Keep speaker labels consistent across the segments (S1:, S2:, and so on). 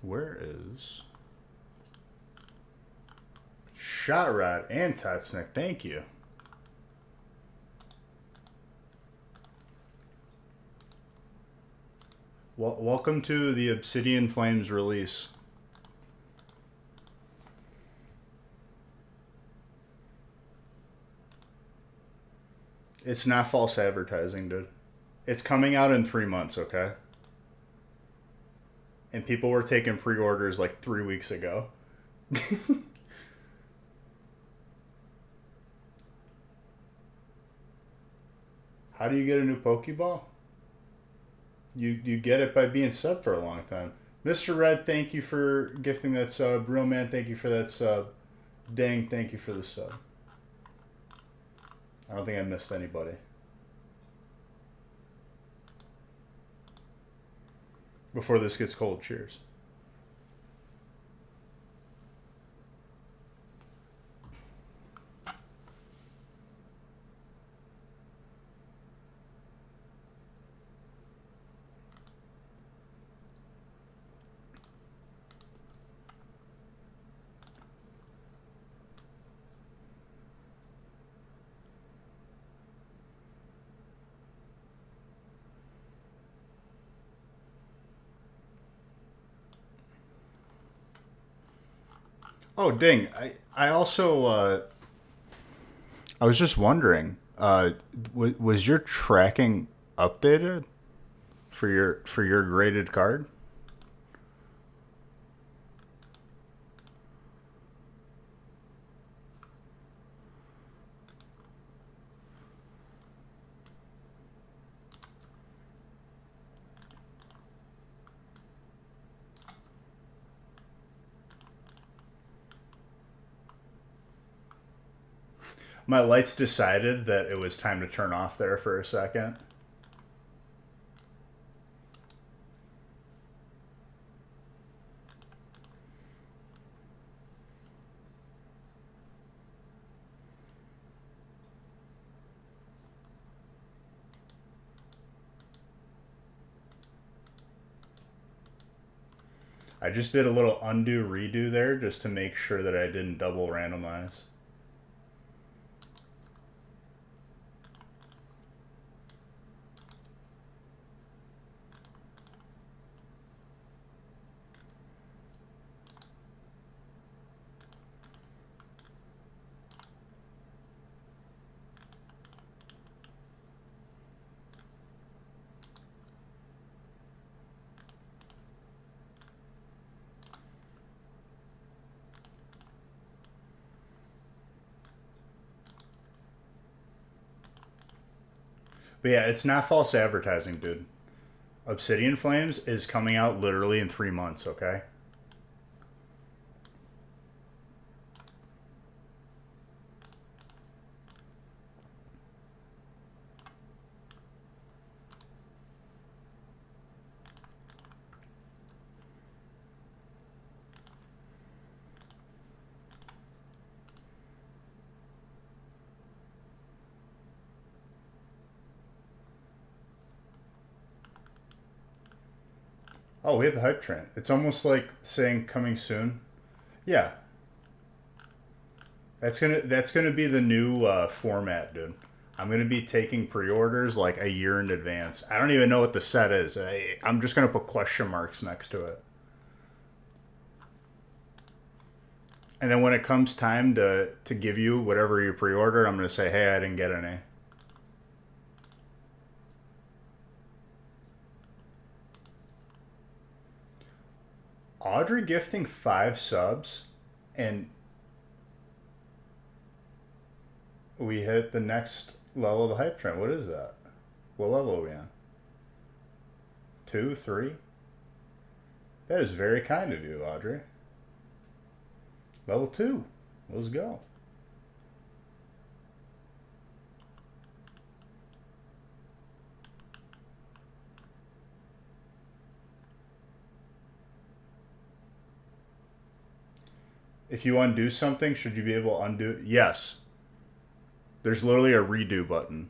S1: Where is Shot Rod and Totsnick? Thank you. Well, welcome to the Obsidian Flames release. It's not false advertising, dude. It's coming out in 3 months, okay? And people were taking pre-orders like 3 weeks ago. How do you get a new Pokeball? You get it by being sub for a long time. Mr. Red, thank you for gifting that sub. Real Man, thank you for that sub. Dang, thank you for the sub. I don't think I missed anybody. Before this gets cold, cheers. Oh, dang. I also, I was just wondering, was your tracking updated for your graded card? My lights decided that it was time to turn off there for a second. I just did a little undo redo there just to make sure that I didn't double randomize. But yeah, it's not false advertising, dude. Obsidian Flames is coming out literally in 3 months, okay? Oh, we have the hype train. It's almost like saying coming soon. Yeah, that's gonna be the new format, dude. I'm gonna be taking pre-orders like a year in advance. I don't even know what the set is. I'm just gonna put question marks next to it. And then when it comes time to give you whatever you pre-ordered, I'm gonna say, hey, I didn't get any. Audrey gifting 5 subs, and we hit the next level of the hype train. What is that? What level are we on? 2, 3? That is very kind of you, Audrey. Level 2. Let's go. If you undo something, should you be able to undo it? Yes. There's literally a redo button.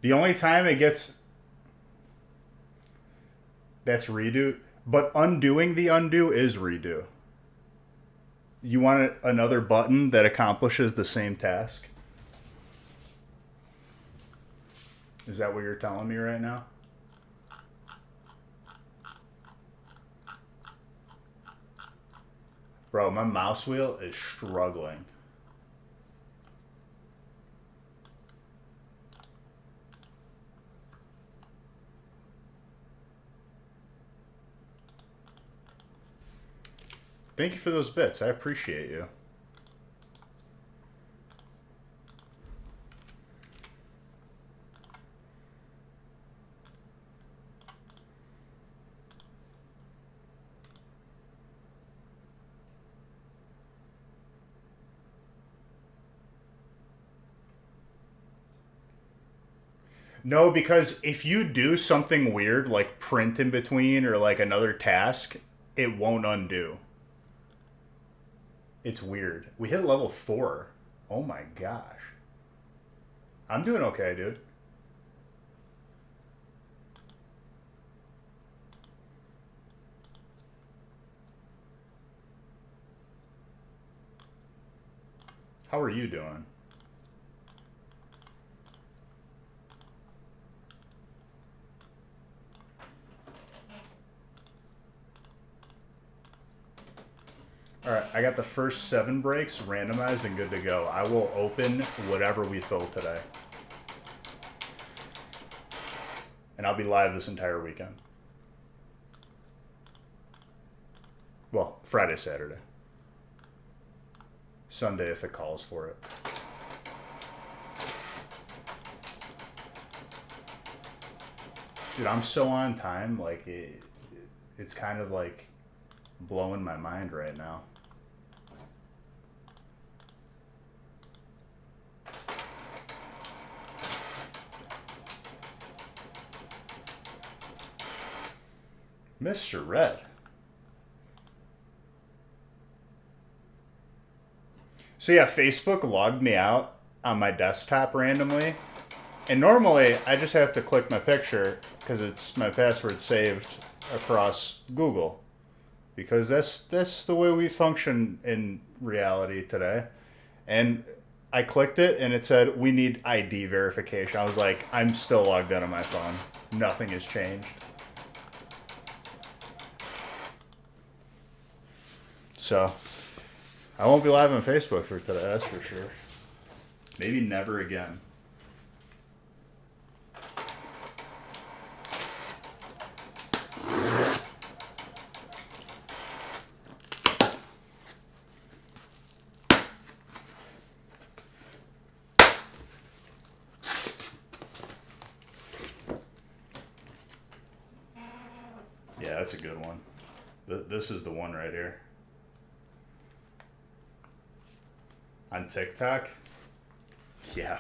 S1: The only time it gets... That's redo. But undoing the undo is redo. You want another button that accomplishes the same task? Is that what you're telling me right now? Bro, my mouse wheel is struggling. Thank you for those bits. I appreciate you. No, because if you do something weird like print in between or like another task, it won't undo. It's weird. We hit level 4. Oh my gosh. I'm doing okay, dude. How are you doing? All right, I got the first 7 breaks randomized and good to go. I will open whatever we fill today. And I'll be live this entire weekend. Well, Friday, Saturday. Sunday if it calls for it. Dude, I'm so on time. Like, it's kind of like blowing my mind right now. Mr. Red. So yeah, Facebook logged me out on my desktop randomly. And normally I just have to click my picture because it's my password saved across Google. Because that's the way we function in reality today. And I clicked it and it said we need ID verification. I was like, I'm still logged in on my phone. Nothing has changed. So, I won't be live on Facebook for today, that's for sure. Maybe never again. Yeah, that's a good one. This is the one right here. On TikTok? Yeah.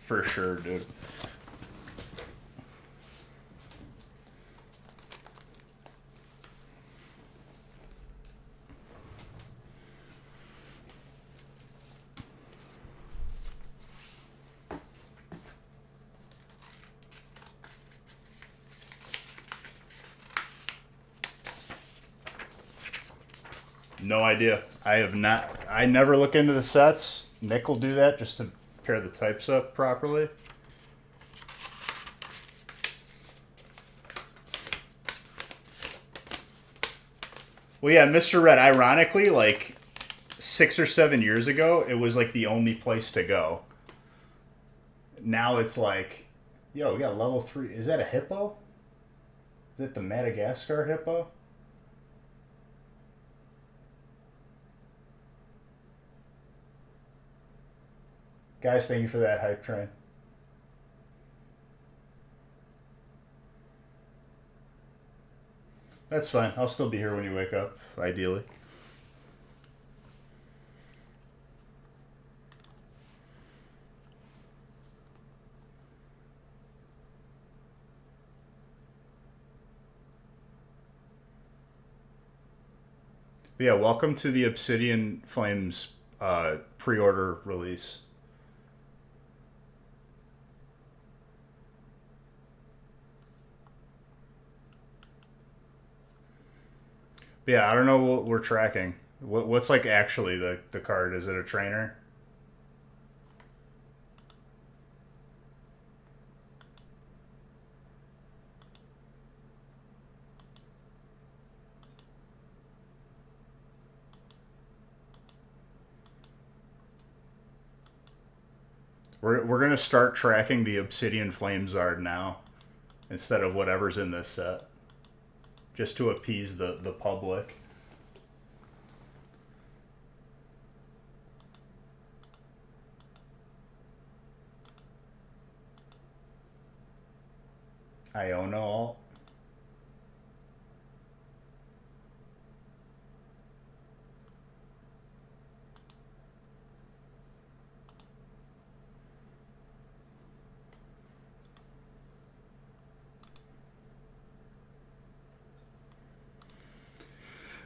S1: For sure, dude. No idea. I never look into the sets. Nick will do that just to pair the types up properly. Well, yeah, Mr. Red, ironically, like 6 or 7 years ago, it was like the only place to go. Now it's like, yo, we got level 3. Is that a hippo? Is it the Madagascar hippo? Guys, thank you for that hype train. That's fine. I'll still be here when you wake up, ideally. But yeah, welcome to the Obsidian Flames pre-order release. But yeah, I don't know what we're tracking. What's like actually the card? Is it a trainer? We're gonna start tracking the Obsidian Flame Zard now instead of whatever's in this set, just to appease the public. Iona alt.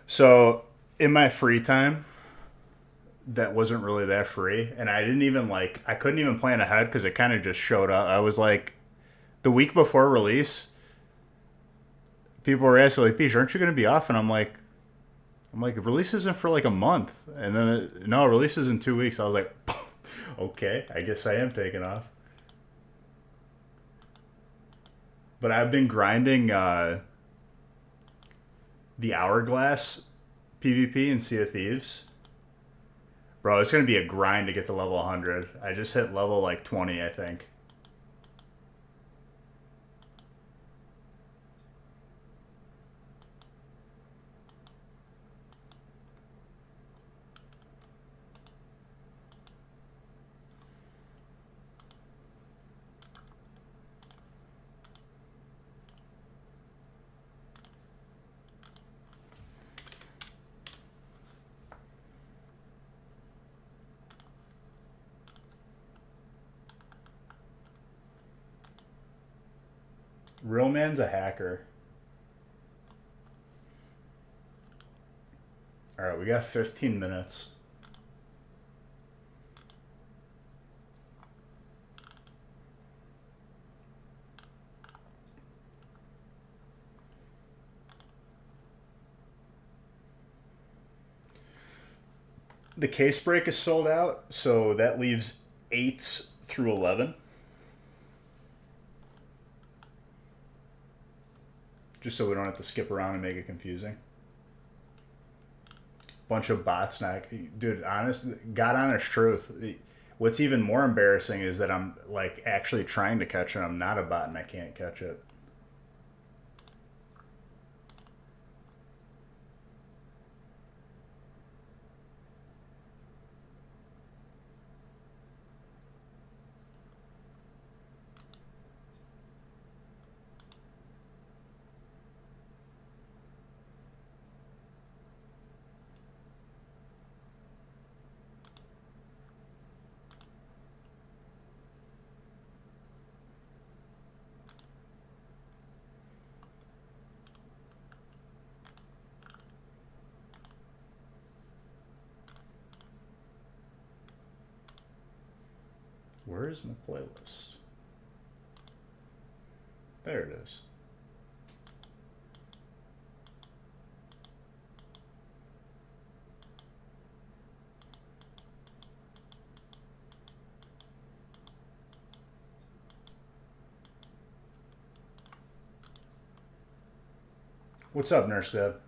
S1: So in my free time, that wasn't really that free, and I didn't even like. I couldn't even plan ahead because it kind of just showed up. I was like, the week before release, people were asking like, "Beach, aren't you going to be off?" And I'm like, release isn't for like a month, and then no, release is in 2 weeks. I was like, okay, I guess I am taking off. But I've been grinding the Hourglass PvP in Sea of Thieves. Bro, it's gonna be a grind to get to level 100. I just hit level like 20, I think. Real man's a hacker. All right, we got 15 minutes. The case break is sold out, so that leaves 8 through 11. Just so we don't have to skip around and make it confusing. Bunch of bots now. Dude, God honest truth. What's even more embarrassing is that I'm like actually trying to catch it. I'm not a bot and I can't catch it. Where is my playlist? There it is. What's up, Nurse Deb?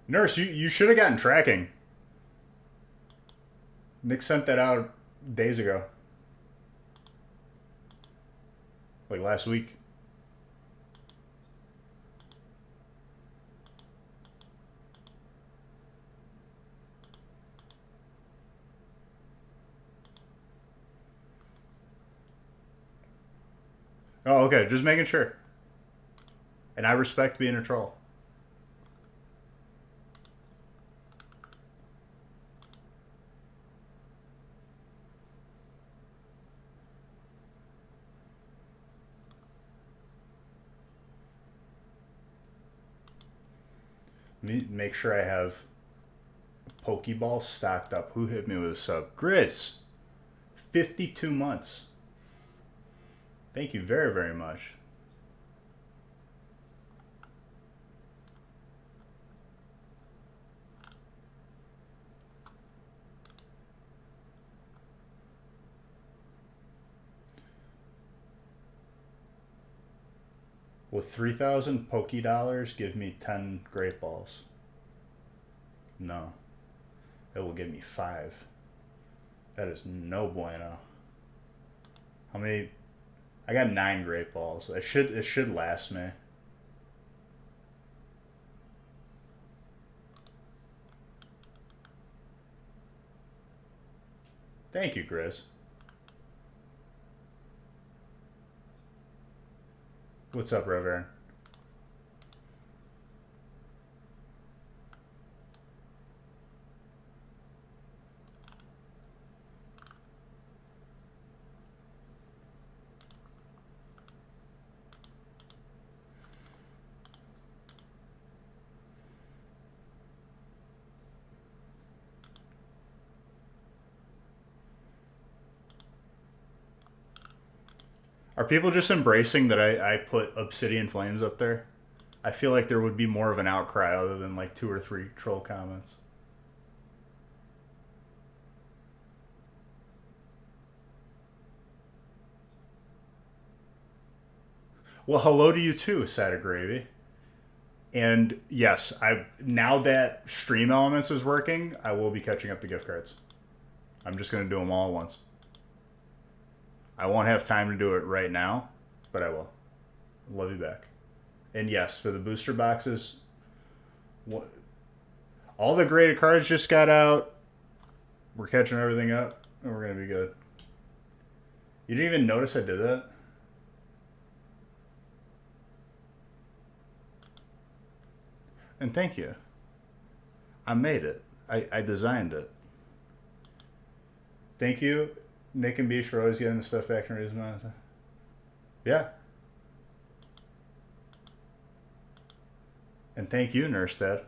S1: Nurse, you should have gotten tracking. Nick sent that out days ago. Like last week. Oh, okay. Just making sure. And I respect being a troll. Let me make sure I have Pokeballs stocked up. Who hit me with a sub? Grizz. 52 months. Thank you very, very much. With 3,000 Poke Dollars, give me 10 Great Balls. No. It will give me 5. That is no bueno. How many? I got 9 Great Balls. It should last me. Thank you, Grizz. What's up, Reverend? Are people just embracing that I put Obsidian Flames up there? I feel like there would be more of an outcry other than like 2 or 3 troll comments. Well, hello to you too, Sada Gravy. And yes, I now that Stream Elements is working, I will be catching up the gift cards. I'm just gonna do them all at once. I won't have time to do it right now, but I will. Love you back. And yes, for the booster boxes, all the graded cards just got out. We're catching everything up, and we're gonna be good. You didn't even notice I did that? And thank you. I made it. I designed it. Thank you, Nick and Beach, for always getting the stuff back from his mouth. Yeah. And thank you, Nurse Dad.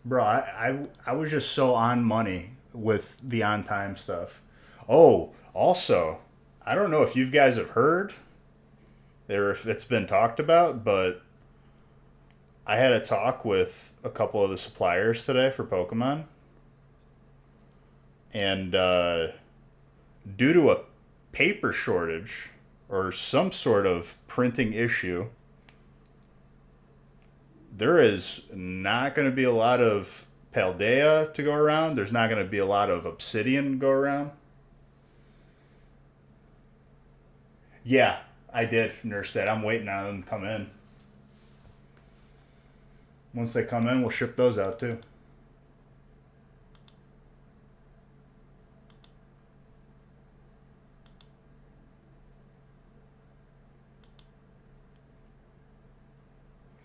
S1: Bro, I was just so on money with the on time stuff. Oh, also, I don't know if you guys have heard or if it's been talked about, but I had a talk with a couple of the suppliers today for Pokemon. And due to a paper shortage or some sort of printing issue, there is not going to be a lot of Paldea to go around. There's not going to be a lot of Obsidian to go around. Yeah, I did nurse that. I'm waiting on them to come in. Once they come in, we'll ship those out too.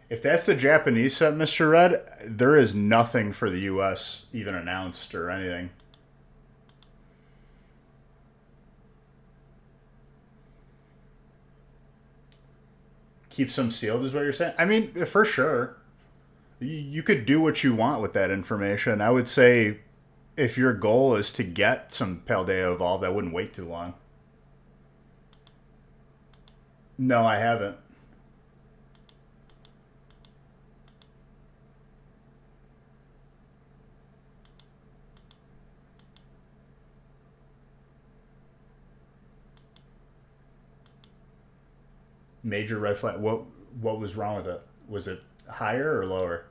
S1: If that's the Japanese set, Mr. Red, there is nothing for the US even announced or anything. Keep some sealed is what you're saying? I mean, for sure. You could do what you want with that information. I would say if your goal is to get some Paldea evolved, I wouldn't wait too long. No, I haven't. Major red flag. What was wrong with it? Was it higher or lower?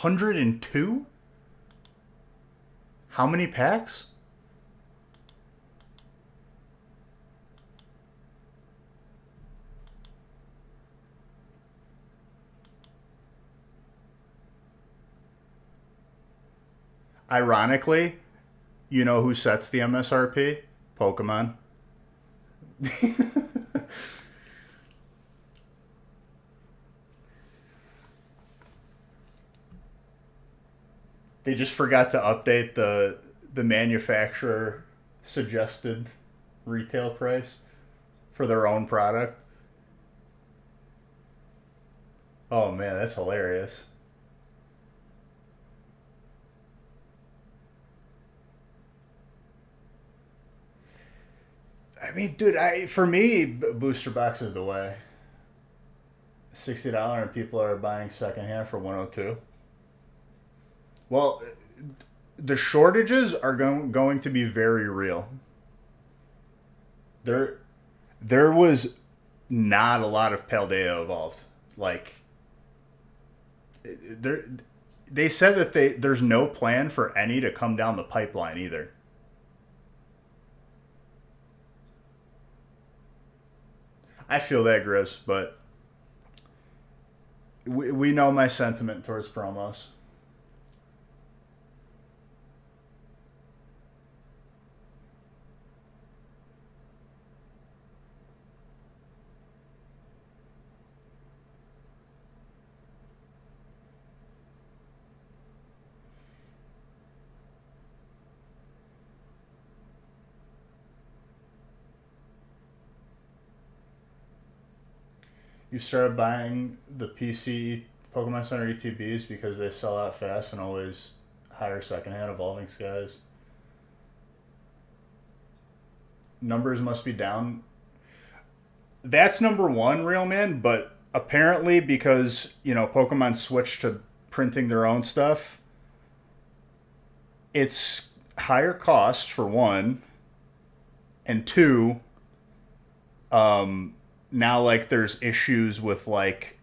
S1: 102? How many packs? Ironically, you know who sets the MSRP? Pokemon. They just forgot to update the manufacturer suggested retail price for their own product. Oh man, that's hilarious. I mean, dude, I for me, booster box is the way. $60 and people are buying secondhand for 102. Well, the shortages are going to be very real. There there was not a lot of Paldea evolved. Like there they said that there's no plan for any to come down the pipeline either. I feel that, Grizz, but we know my sentiment towards promos. You started buying the PC Pokemon Center ETBs because they sell out fast and always higher secondhand evolving skies. Numbers must be down. That's number one, real man. But apparently, because Pokemon switched to printing their own stuff, it's higher cost for one, and two, now like there's issues with like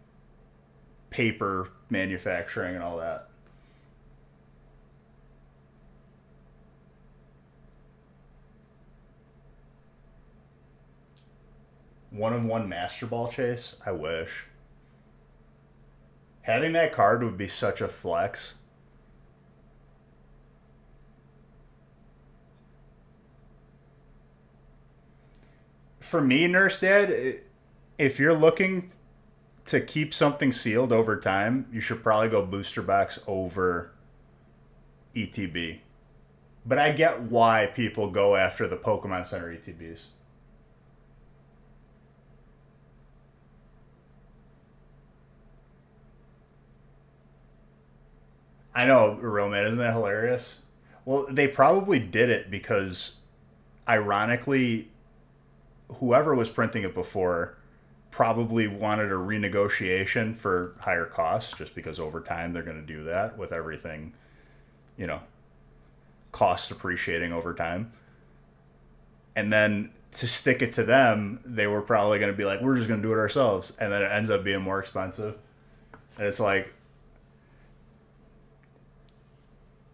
S1: paper manufacturing and all that. One of one Master Ball chase. I wish having that card would be such a flex. For me, Nurse Dad, if you're looking to keep something sealed over time, you should probably go booster box over ETB. But I get why people go after the Pokemon Center ETBs. I know, real man, isn't that hilarious? Well, they probably did it because, ironically, whoever was printing it before probably wanted a renegotiation for higher costs, just because over time they're going to do that with everything, you know, costs appreciating over time. And then to stick it to them, they were probably going to be like, we're just going to do it ourselves. And then it ends up being more expensive. And it's like,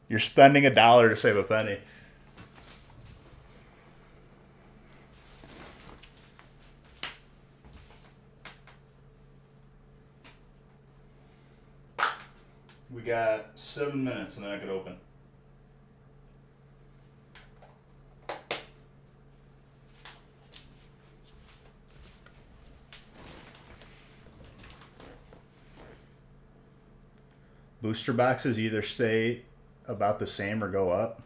S1: you're spending $1 to save a penny. We got 7 minutes and then I could open. Booster boxes either stay about the same or go up.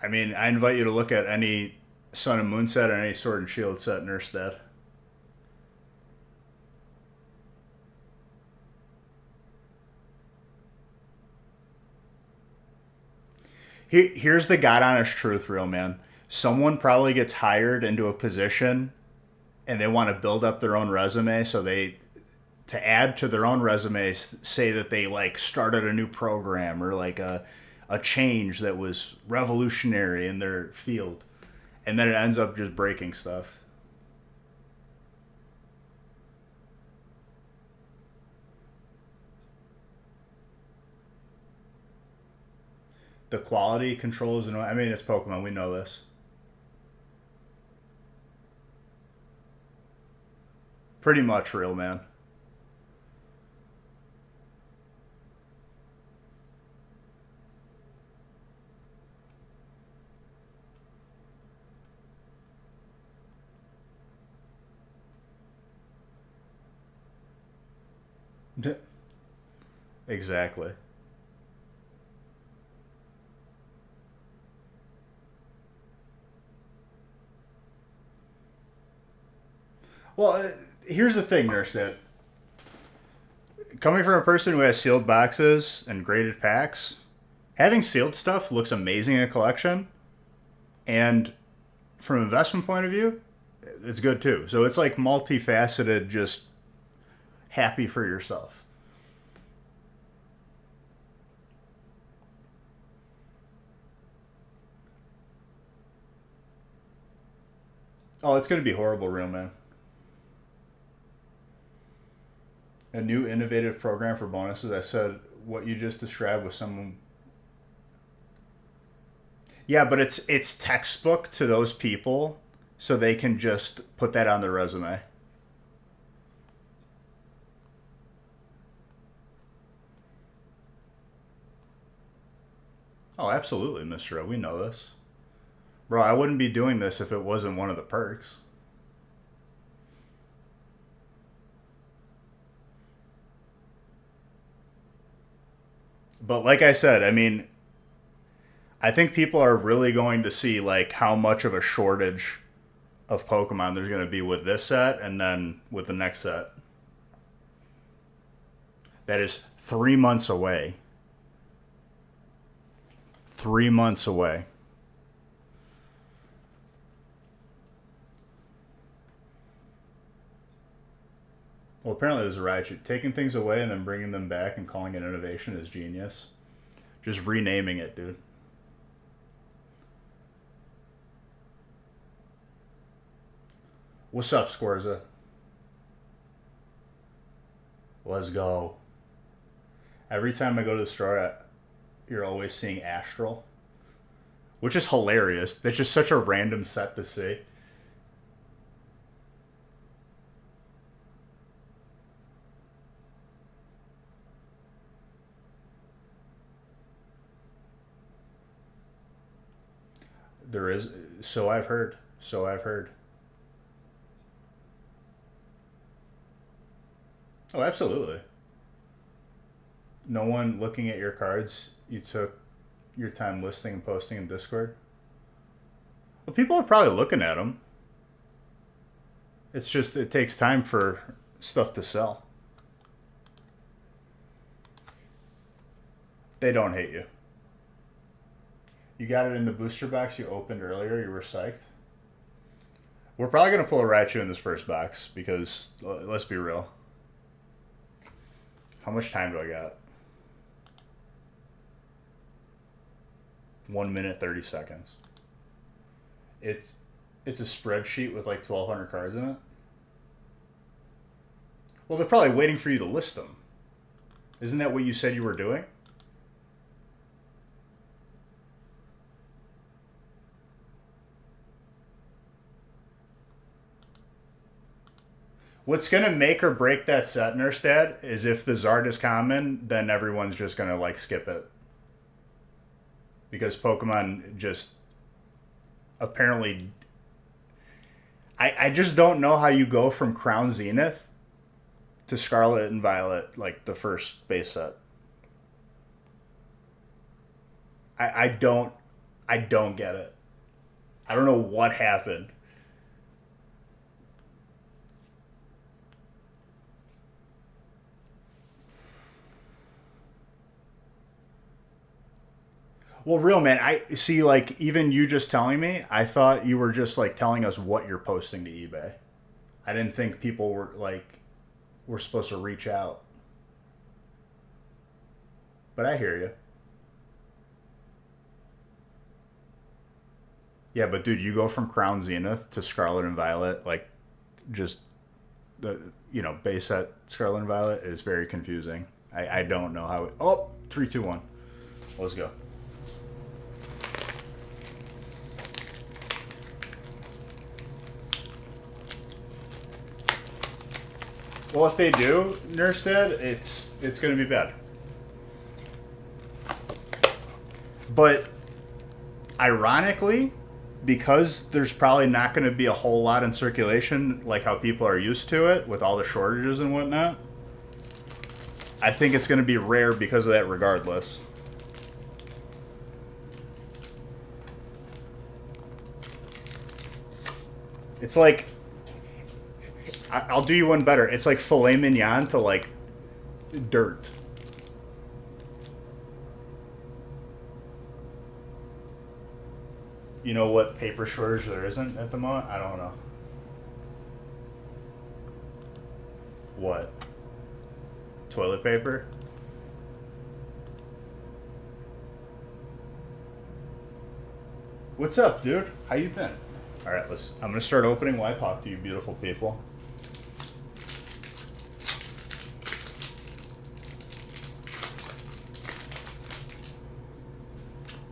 S1: I mean, I invite you to look at any Sun and Moon set or any Sword and Shield set, Nurse Dad. Here's the God honest truth, real man. Someone probably gets hired into a position and they want to build up their own resume, so they to add to their own resume say that they like started a new program or like a change that was revolutionary in their field, and then it ends up just breaking stuff. The quality controls, and I mean, it's Pokemon, we know this. Pretty much, real man. Exactly. Well, here's the thing, Nurse Dad. Coming from a person who has sealed boxes and graded packs, having sealed stuff looks amazing in a collection, and from an investment point of view, it's good too. So it's like multifaceted, just happy for yourself. Oh, it's going to be horrible, real man. A new innovative program for bonuses. I said what you just described was someone. Yeah, but it's textbook to those people, so they can just put that on their resume. Oh, absolutely, Mister O. We know this, bro. I wouldn't be doing this if it wasn't one of the perks. But like I said, I mean, I think people are really going to see like how much of a shortage of Pokemon there's going to be with this set and then with the next set. That is 3 months away. 3 months away. Well, apparently there's a riot. Taking things away and then bringing them back and calling it innovation is genius. Just renaming it, dude. What's up, Squirza? Let's go. Every time I go to the store, you're always seeing Astral, which is hilarious. That's just such a random set to see. There is, so I've heard. So I've heard. Oh, absolutely. No one looking at your cards. You took your time listing and posting in Discord. Well, people are probably looking at them. It's just it takes time for stuff to sell. They don't hate you. You got it in the booster box you opened earlier. You were psyched. We're probably gonna pull a Raichu in this first box because let's be real. How much time do I got? 1 minute 30 seconds. It's it's a spreadsheet with like 1,200 cards in it. Well, they're probably waiting for you to list them. Isn't that what you said you were doing? What's gonna make or break that set, Nurse Dad, is if the Zard is common, then everyone's just gonna like skip it because Pokemon just apparently. I just don't know how you go from Crown Zenith to Scarlet and Violet like the first base set. I don't get it. I don't know what happened. Well, real man, I see. Like even you just telling me, I thought you were just like telling us what you're posting to eBay. I didn't think people were supposed to reach out. But I hear you. Yeah, but dude, you go from Crown Zenith to Scarlet and Violet, like just the base set Scarlet and Violet is very confusing. I don't know how it. Oh, 3, 2, 1. Let's go. Well, if they do, Nurse Dad, it's gonna be bad. But ironically, because there's probably not going to be a whole lot in circulation, like how people are used to it with all the shortages and whatnot. I think it's going to be rare because of that regardless. It's like, I'll do you one better. It's like filet mignon to like dirt. You know what paper shortage there isn't at the moment? I don't know. What? Toilet paper? What's up, dude? How you been? All right, I'm gonna start opening while I talk to you, beautiful people.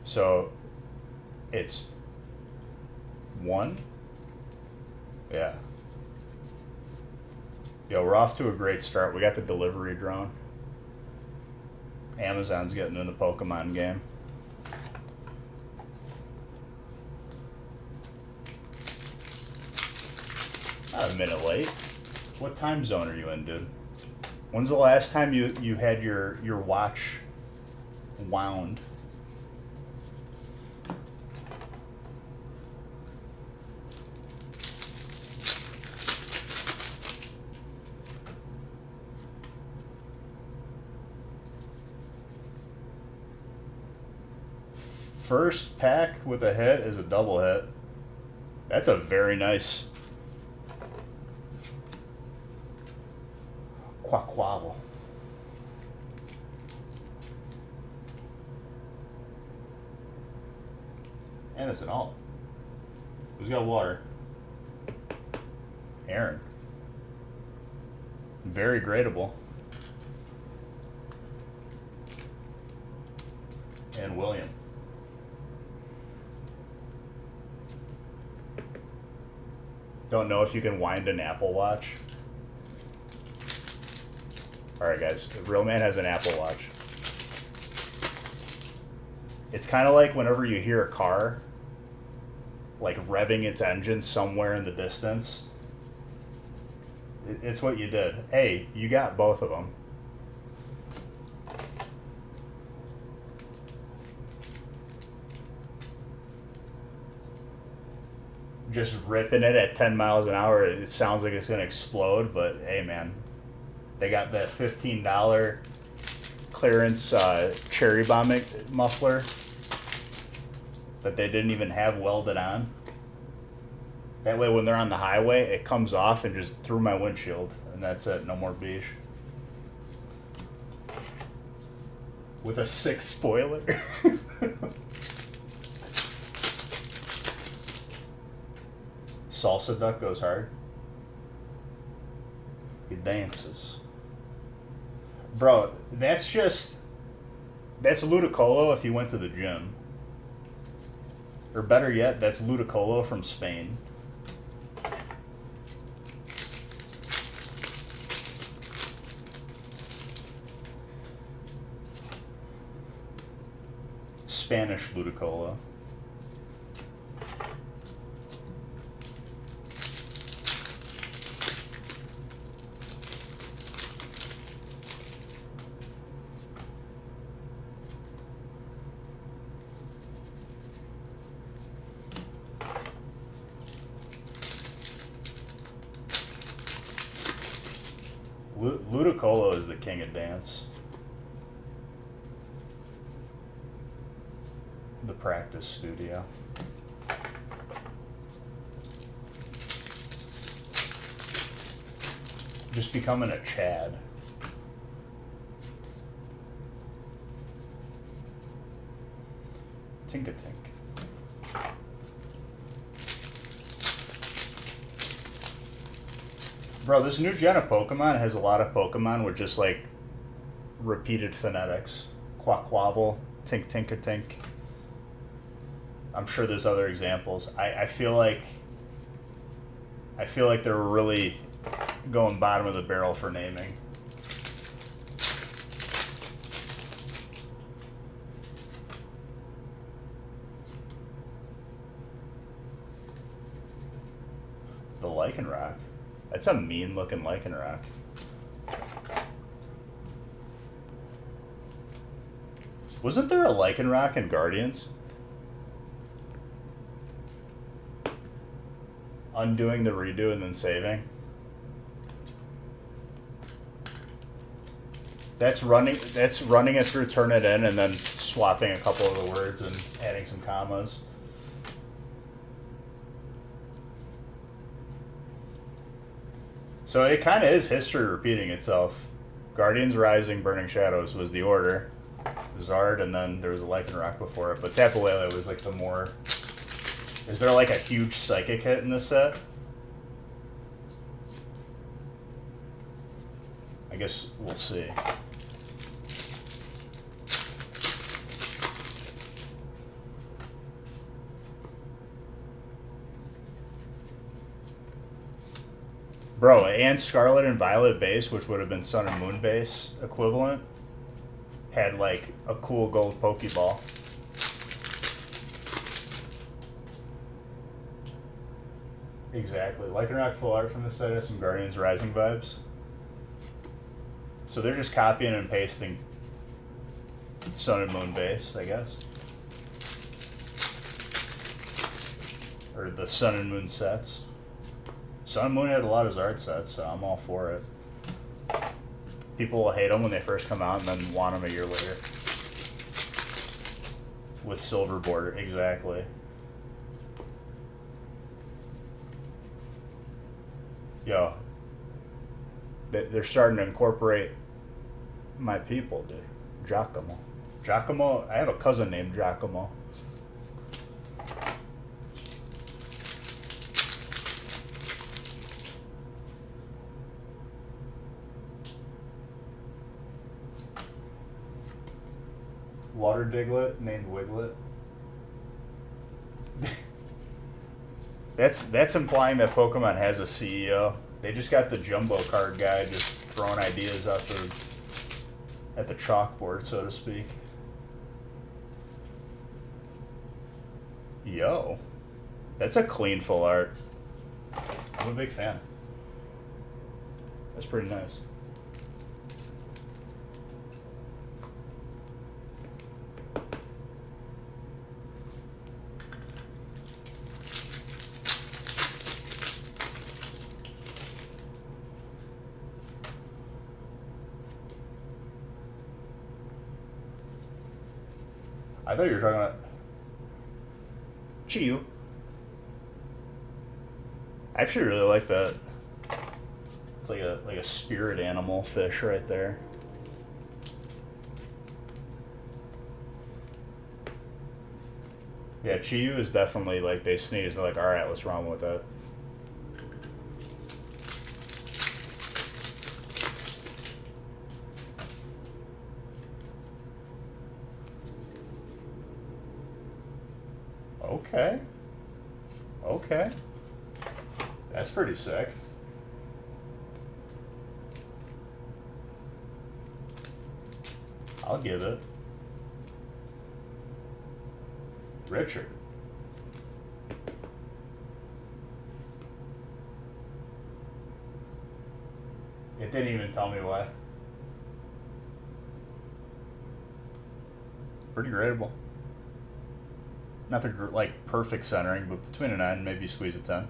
S1: So, it's one. Yeah. Yo, we're off to a great start. We got the delivery drone. Amazon's getting in the Pokemon game. Not a minute late. What time zone are you in, dude? When's the last time you had your watch wound? First pack with a hit is a double hit. That's a very nice Quaquavel. And it's an alt. Who's got water? Aaron. Very gradable. And William. Don't know if you can wind an Apple Watch. Alright guys, Real Man has an Apple Watch. It's kind of like whenever you hear a car like revving its engine somewhere in the distance. It's what you did. Hey, you got both of them. Just ripping it at 10 miles an hour, it sounds like it's going to explode, but hey man, they got that $15 clearance cherry bomb muffler that they didn't even have welded on. That way when they're on the highway, it comes off and just through my windshield, and that's it, no more beach. With a 6 spoiler. Salsa Duck goes hard. He dances. Bro, that's Ludicolo if he went to the gym. Or better yet, that's Ludicolo from Spain. Spanish Ludicolo. Ludicolo is the king of dance. The practice studio. Just becoming a Chad. Tink-a-tink. Bro, this new gen of Pokemon has a lot of Pokemon with just like repeated phonetics. Quaquavel, Tink-tink-a-tink. I'm sure there's other examples. I feel like they're really going bottom of the barrel for naming. The Lycanroc. That's a mean looking Lycanroc. Wasn't there a Lycanroc in Guardians? Undoing the redo and then saving. That's running it through, turn it in, and then swapping a couple of the words and adding some commas. So it kind of is history repeating itself. Guardians Rising, Burning Shadows was the order. Zard, and then there was a Lycanroc before it. But Tapu Lele was like the more... Is there like a huge psychic hit in this set? I guess we'll see. Bro, and Scarlet and Violet base, which would have been Sun and Moon base equivalent, had like a cool gold Pokeball. Exactly. Lycanroc full art from the set has some Guardians Rising vibes. So they're just copying and pasting Sun and Moon base, I guess. Or the Sun and Moon sets. Sun and Moon had a lot of Zard sets, so I'm all for it. People will hate them when they first come out and then want them a year later. With silver border, exactly. Yo, they're starting to incorporate my people, dude. Giacomo. Giacomo, I have a cousin named Giacomo. Water Diglett named Wiglet. That's implying that Pokemon has a CEO. They just got the jumbo card guy just throwing ideas out at the chalkboard, so to speak. Yo, that's a clean full art. I'm a big fan. That's pretty nice. I thought you were talking about Chiyu. I actually really like that. It's like a spirit animal fish right there. Yeah, Chiyu is definitely like they sneeze. They're like, all right, let's run with it. Okay. Okay. That's pretty sick. I'll give it. Richard. It didn't even tell me why. Pretty gradable. Not the like perfect centering, but between a 9, maybe you squeeze a 10.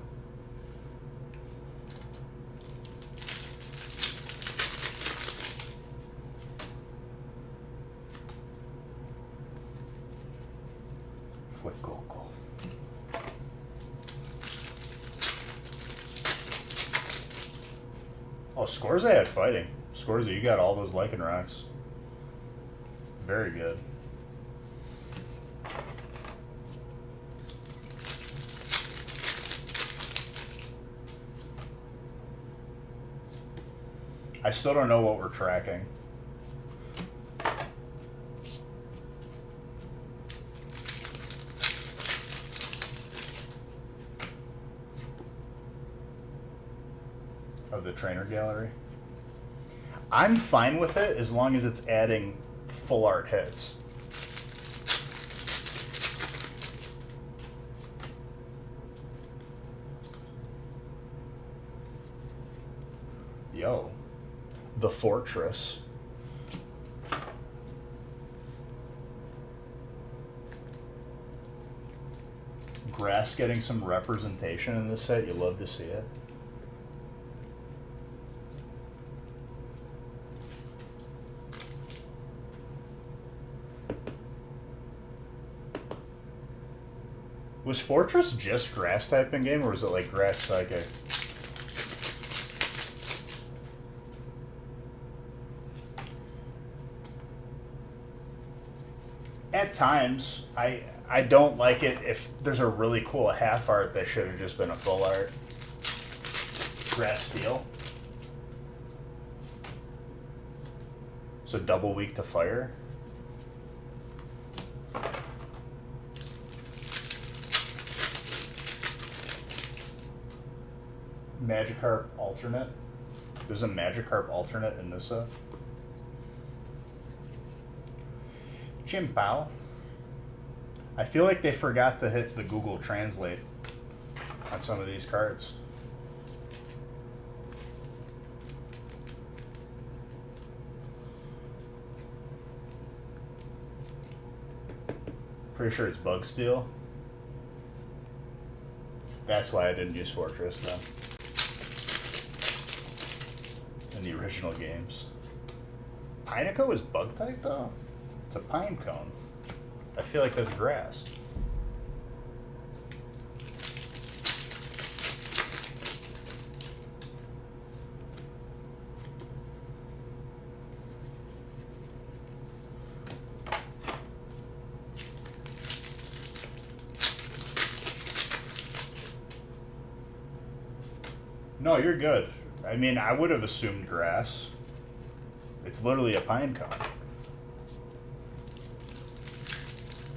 S1: Fuecoco. Oh, Scorza had fighting. Scorza, you got all those Lycanrocs. Very good. I still don't know what we're tracking. Of the trainer gallery. I'm fine with it as long as it's adding full art hits. Yo. The Fortress. grass getting some representation in this set, you love to see it. Was Fortress just grass typing game, or was it like grass psychic? At times, I don't like it if there's a really cool half art that should have just been a full art. Grass steel. So double weak to fire. Magikarp alternate. There's a Magikarp alternate in this set. Chimpao. I feel like they forgot to hit the Google Translate on some of these cards. Pretty sure it's Bug Steel. That's why I didn't use Fortress then. In the original games. Pineco is bug type though? It's a pine cone. I feel like that's grass. No, you're good. I mean, I would have assumed grass. It's literally a pine cone.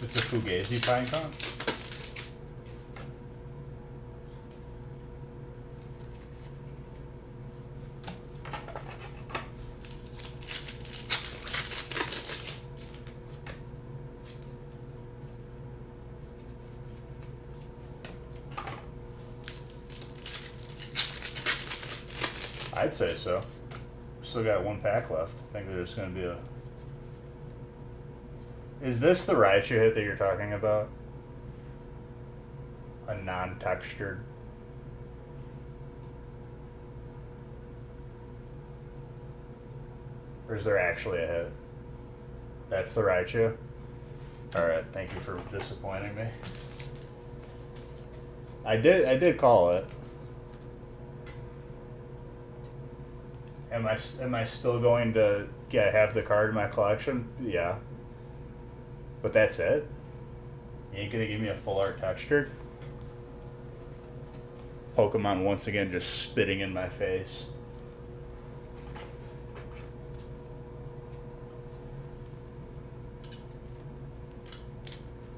S1: It's a Fugazi pine cone. I'd say so. Still got one pack left. I think there's going to be a... Is this the Raichu hit that you're talking about? A non-textured? Or is there actually a hit? That's the Raichu? Alright, thank you for disappointing me. I did call it. Am I still going to have the card in my collection? Yeah. But that's it? You ain't gonna give me a full art textured? Pokemon once again just spitting in my face.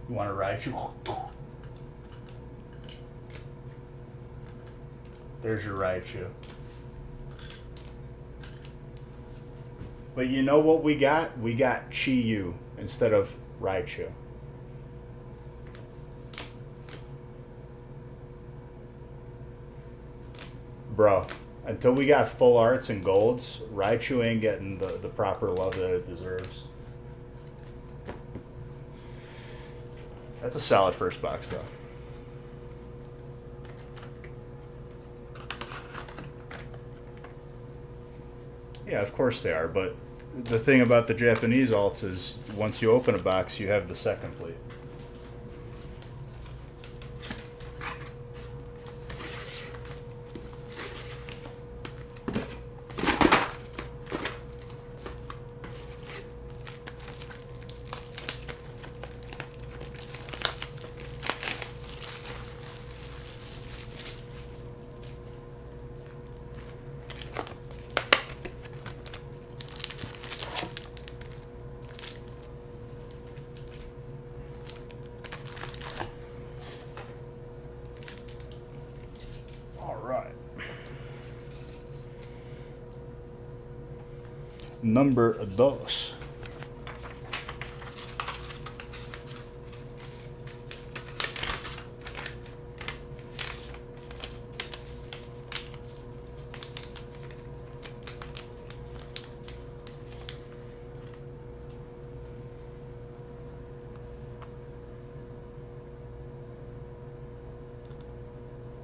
S1: You want a Raichu? There's your Raichu. But you know what we got? We got Chi-Yu instead of Raichu. Bro, until we got full arts and golds, Raichu ain't getting the proper love that it deserves. That's a solid first box, though. Yeah, of course they are, but the thing about the Japanese alts is once you open a box, you have the set complete. Number 2.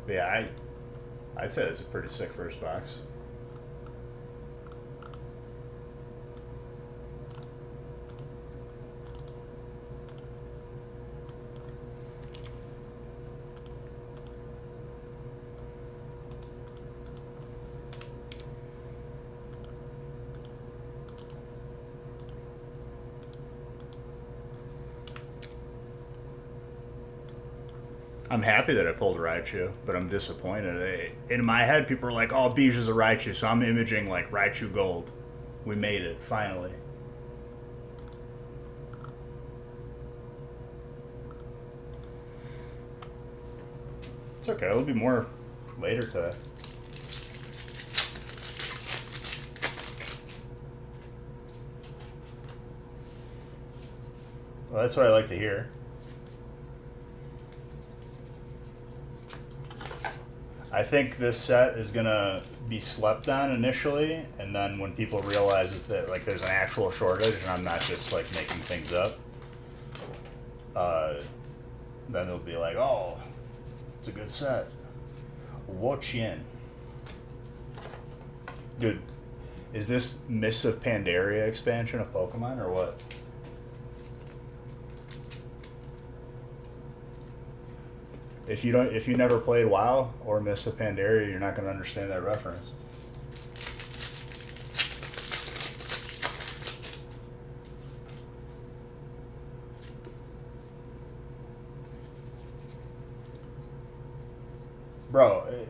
S1: But yeah, I'd say it's a pretty sick first box. I'm happy that I pulled Raichu, but I'm disappointed. In my head, people are like, "Oh, Biju's a Raichu," so I'm imaging like Raichu Gold. We made it finally. It's okay. There'll be more later today. Well, that's what I like to hear. I think this set is gonna be slept on initially, and then when people realize that like there's an actual shortage and I'm not just like making things up, then they'll be like, "Oh, it's a good set." Watch in, dude. Is this Mists of Pandaria expansion of Pokemon or what? If you never played WoW or Mists of Pandaria, you're not going to understand that reference. Bro,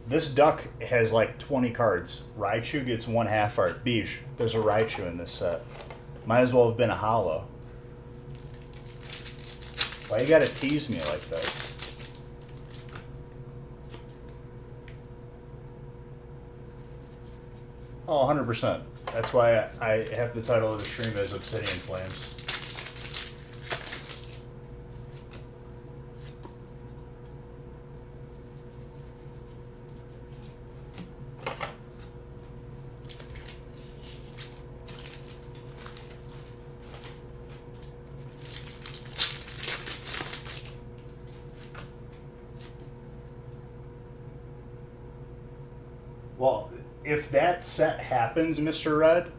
S1: this duck has like 20 cards. Raichu gets one half art. Bij, there's a Raichu in this set. Might as well have been a holo. Why you gotta tease me like this? Oh, 100%. That's why I have the title of the stream as Obsidian Flames. Well, if that set happens, Mr. Red,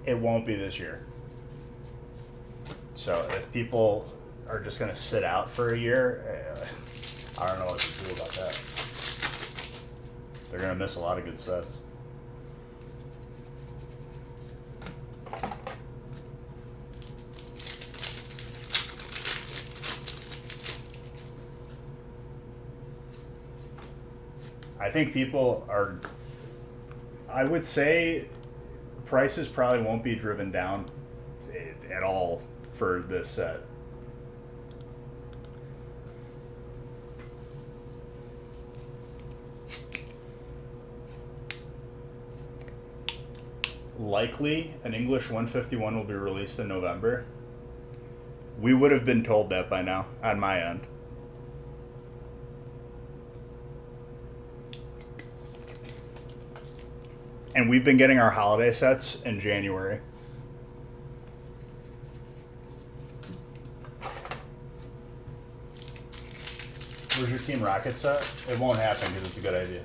S1: it won't be this year. So if people are just going to sit out for a year, I don't know what to do about that. They're going to miss a lot of good sets. I think people are... I would say prices probably won't be driven down at all for this set. Likely, an English 151 will be released in November. We would have been told that by now, on my end. And we've been getting our holiday sets in January. Where's your Team Rocket set? It won't happen because it's a good idea.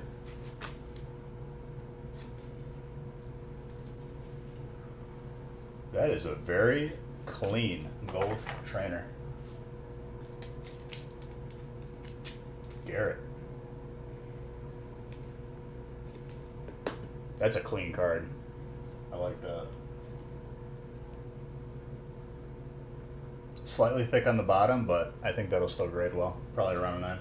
S1: That is a very clean gold trainer. Garrett. That's a clean card. I like that. Slightly thick on the bottom, but I think that'll still grade well. Probably around a 9.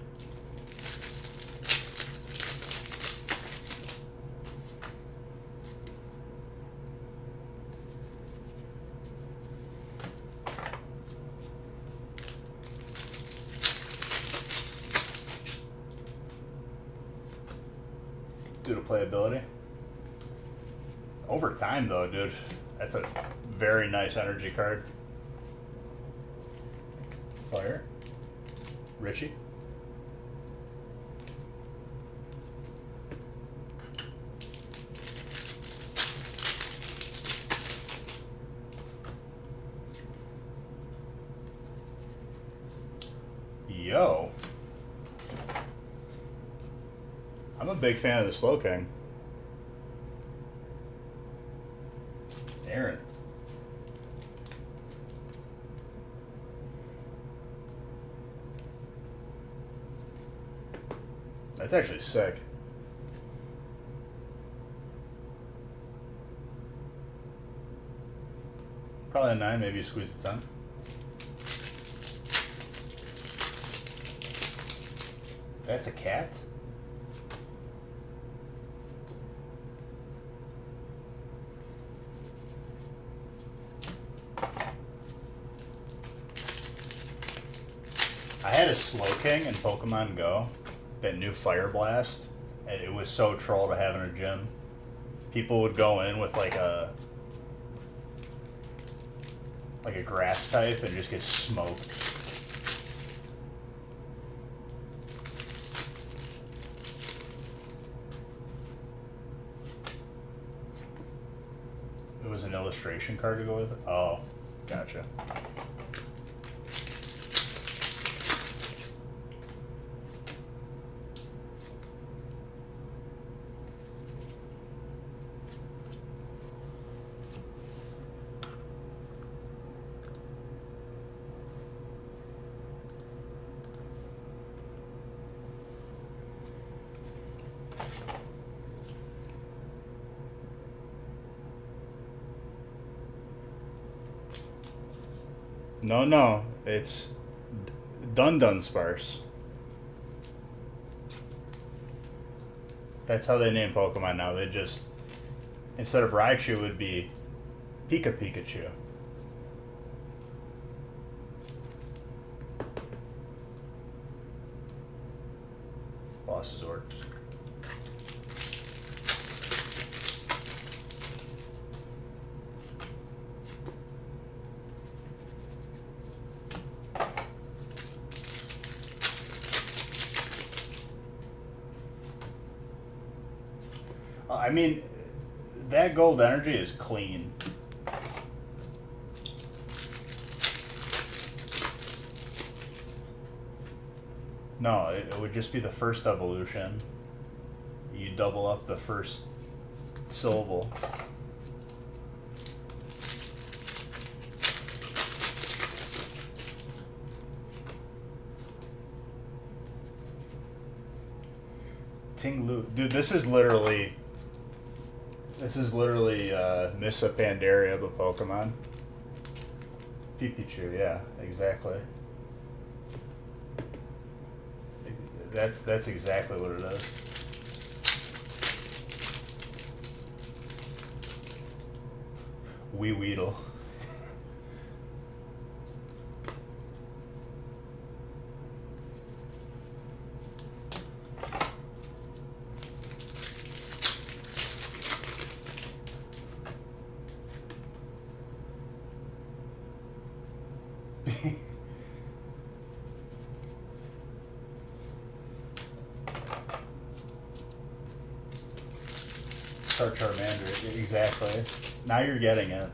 S1: Due to playability. Over time, though, dude, that's a very nice energy card. Fire. Richie. Yo. I'm a big fan of the Slowking. Aaron. That's actually sick. Probably a 9, maybe you squeeze the 10. That's a cat? I had a Slowking in Pokemon Go, that new Fire Blast, and it was so troll to have in a gym. People would go in with like a grass type and just get smoked. It was an illustration card to go with it? Oh, gotcha. No, it's Dun Sparse. That's how they name Pokemon now. They just, instead of Raichu, it would be Pikachu. Boss's orders. I mean, that gold energy is clean. No, it would just be the first evolution. You double up the first syllable. Ting-Lu. Dude, this is literally Miss Pandaria of a Pokemon. Pipichu, yeah, exactly. That's exactly what it is. Wee Weedle. Charmander, exactly. Now you're getting it.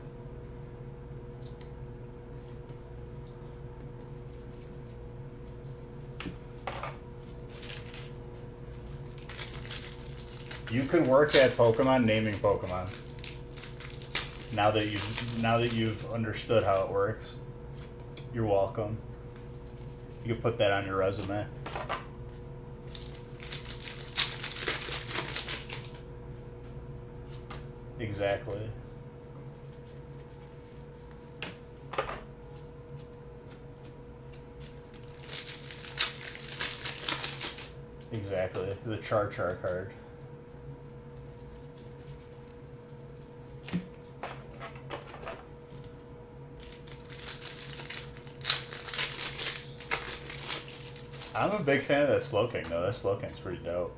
S1: You could work at Pokemon naming Pokemon. Now that you've understood how it works, you're welcome. You can put that on your resume. Exactly. Exactly. The Char card. I'm a big fan of that Slowking though. That Slowking's pretty dope.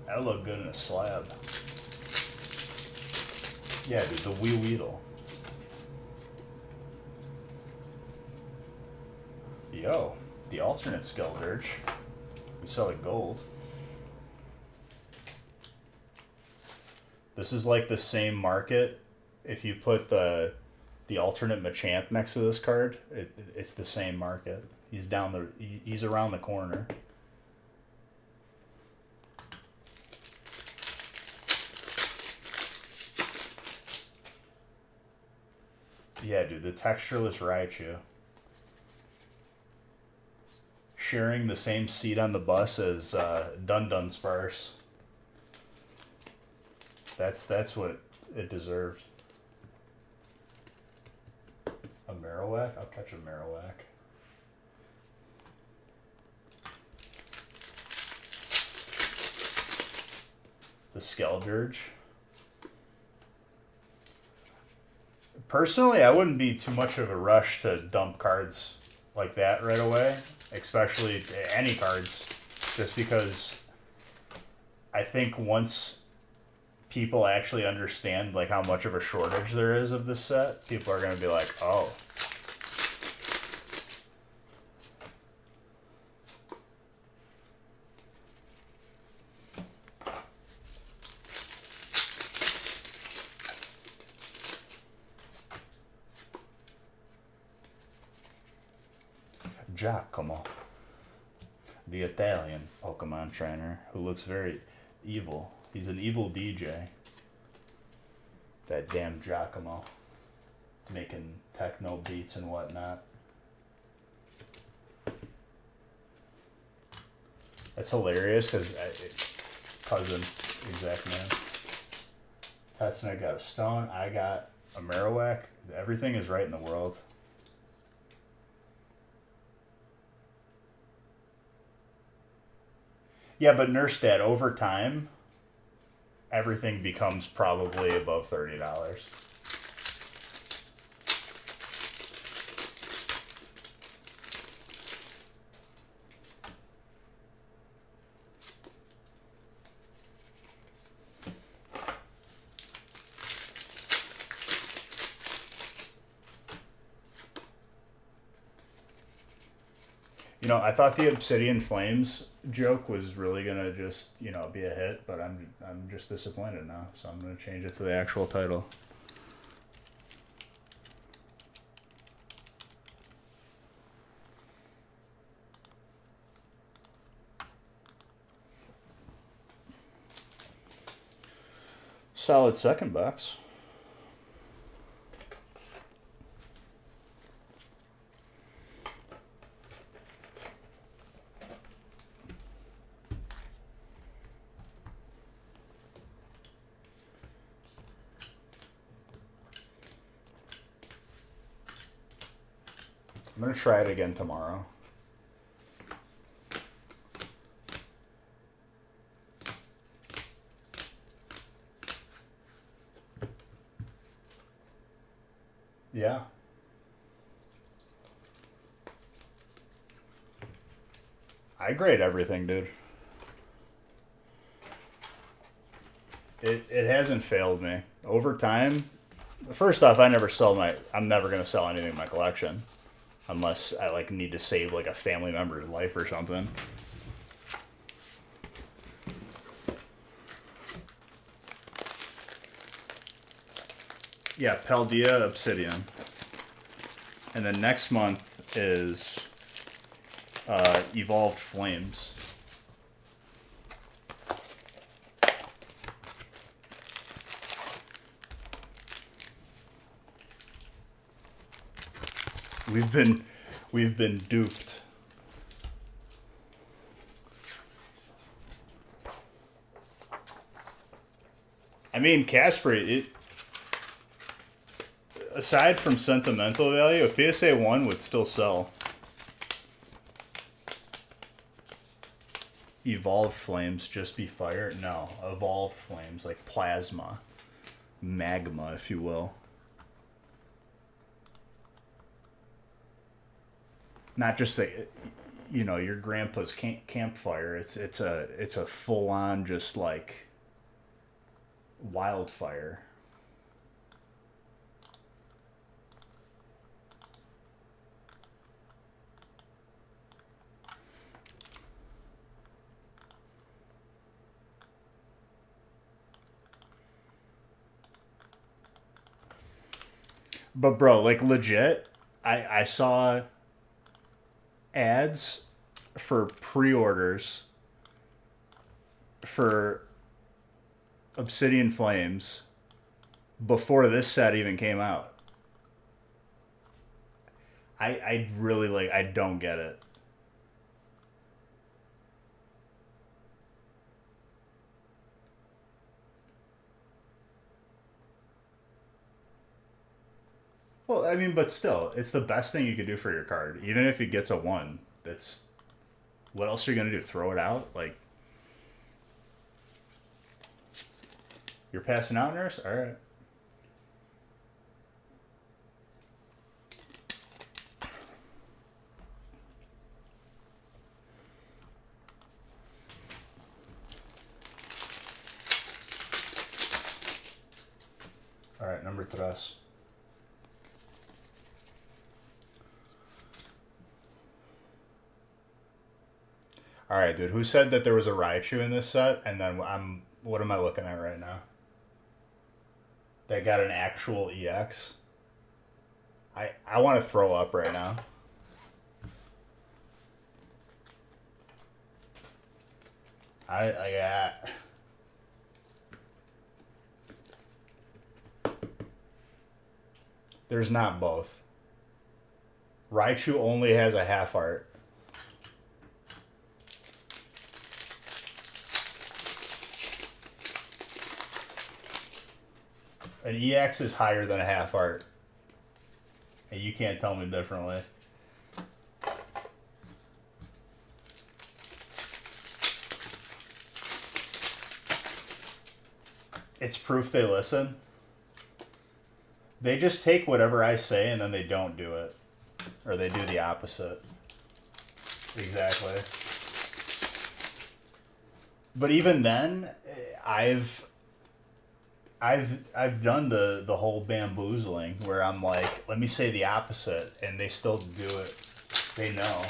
S1: That'll look good in a slab. Yeah, dude, the Wee Weedle. Yo, the alternate Skeldurge. We sell it gold. This is like the same market if you put the the alternate Machamp next to this card, it's the same market. He's he's around the corner. Yeah, dude, the textureless Raichu. Sharing the same seat on the bus as Dun Sparse. That's what it deserved. A Marowak? I'll catch a Marowak. The Skeldurge. Personally, I wouldn't be too much of a rush to dump cards like that right away, especially any cards, just because I think once people actually understand like how much of a shortage there is of this set, people are going to be like, oh. Giacomo, the Italian Pokemon trainer who looks very evil. He's an evil DJ. That damn Giacomo. Making techno beats and whatnot. That's hilarious because cousin, exact man. Tetsuna got a stone. I got a Marowak. Everything is right in the world. Yeah, but Nurse Dad, over time, everything becomes probably above $30. You know, I thought the Obsidian Flames joke was really gonna just, you know, be a hit, but I'm just disappointed now, so I'm gonna change it to the actual title. Solid second box. I'm going to try it again tomorrow. Yeah. I grade everything, dude. It hasn't failed me. Over time, first off, I'm never going to sell anything in my collection. Unless I like need to save like a family member's life or something. Yeah, Paldea Obsidian. And then next month is Evolved Flames. We've been duped. I mean, Casper, aside from sentimental value, a PSA 1 would still sell. Evolved Flames just be fire? No, Evolved Flames, like plasma. Magma, if you will. Not just a, you know, your grandpa's campfire. It's a full on just like wildfire. But bro, like legit, I saw ads for pre-orders for Obsidian Flames before this set even came out. I really like, I don't get it. Well, I mean, but still, it's the best thing you could do for your card. Even if it gets a 1, that's... What else are you going to do? Throw it out? Like... You're passing out, nurse? Alright. Alright, number 3. Alright, dude. Who said that there was a Raichu in this set? And then what am I looking at right now? They got an actual EX. I want to throw up right now. There's not both. Raichu only has a half art. An EX is higher than a half art. And you can't tell me differently. It's proof they listen. They just take whatever I say and then they don't do it. Or they do the opposite. Exactly. But even then, I've done the whole bamboozling where I'm like, let me say the opposite, and they still do it. They know.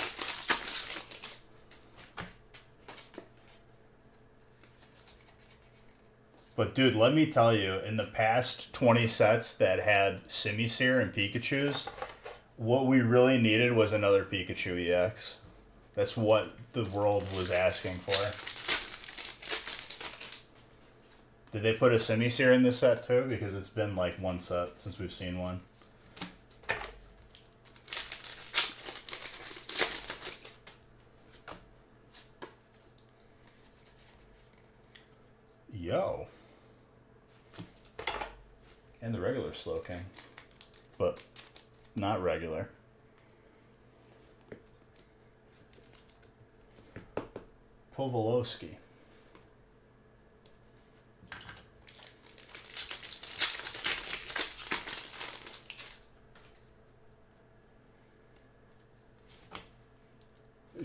S1: But dude, let me tell you, in the past 20 sets that had Simisear and Pikachus, what we really needed was another Pikachu EX. That's what the world was asking for. Did they put a Simisear in this set too? Because it's been like one set since we've seen one. Yo. And the regular Slowking. But not regular. Povolowski.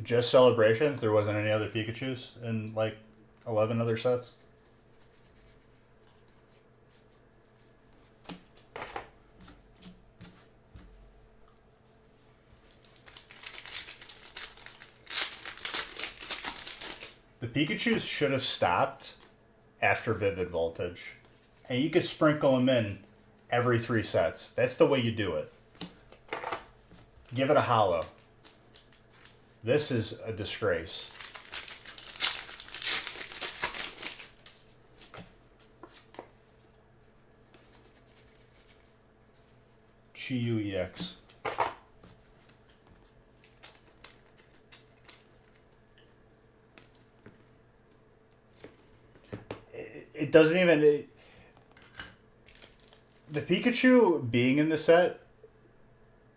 S1: Just Celebrations? There wasn't any other Pikachus in like 11 other sets? The Pikachus should have stopped after Vivid Voltage. And you could sprinkle them in every 3 sets. That's the way you do it. Give it a hollow. This is a disgrace. Chi-Yu EX. It doesn't even... the Pikachu being in the set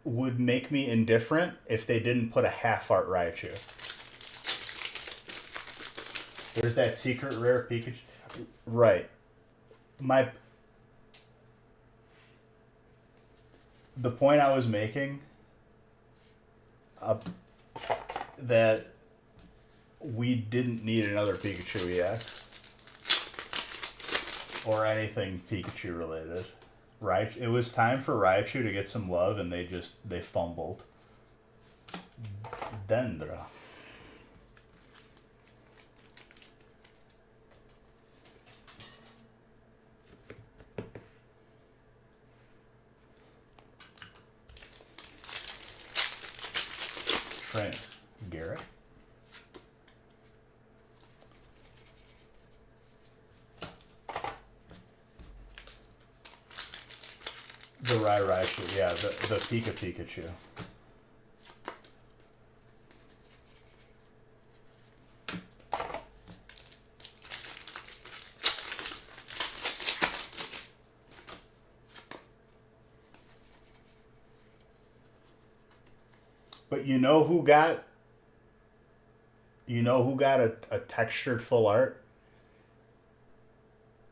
S1: would make me indifferent if they didn't put a half-art Raichu. There's that secret rare Pikachu. Right. The point I was making, that we didn't need another Pikachu EX. Or anything Pikachu related. It was time for Raichu to get some love, and they fumbled. Dendra. print? Garrett? The Raichu, yeah, the Pikachu. But you know who got a textured full art?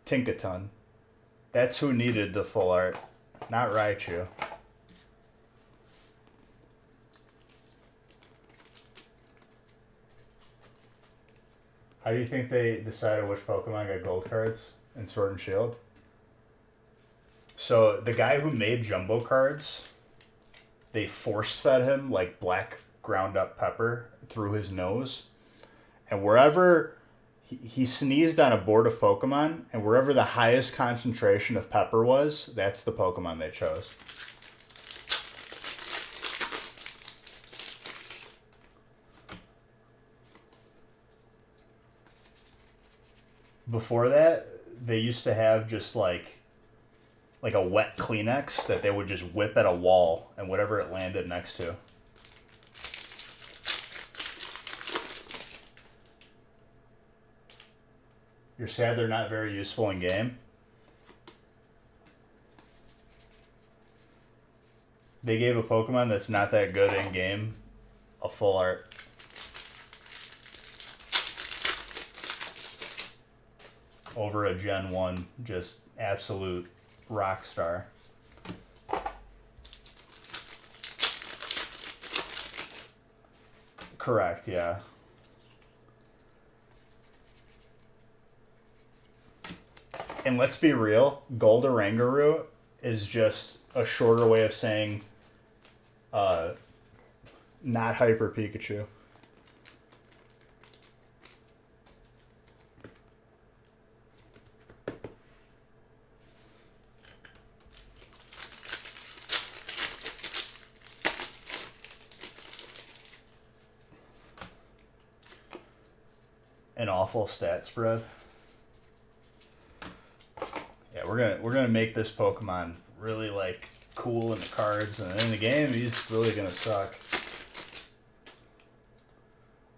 S1: Tinkaton. That's who needed the full art, not Raichu. How do you think they decided which Pokemon got gold cards in Sword and Shield? So the guy who made jumbo cards, they force-fed him like black ground up pepper through his nose. And wherever he sneezed on a board of Pokemon, and wherever the highest concentration of pepper was, that's the Pokemon they chose. Before that, they used to have just like a wet Kleenex that they would just whip at a wall and whatever it landed next to. You're sad they're not very useful in game? They gave a Pokemon that's not that good in game a full art. Over a Gen 1, just absolute rock star. Correct, yeah. And let's be real, Gold Oranguru is just a shorter way of saying not Hyper Pikachu. An awful stat spread. Yeah, we're gonna make this Pokemon really like cool in the cards, and in the game he's really gonna suck.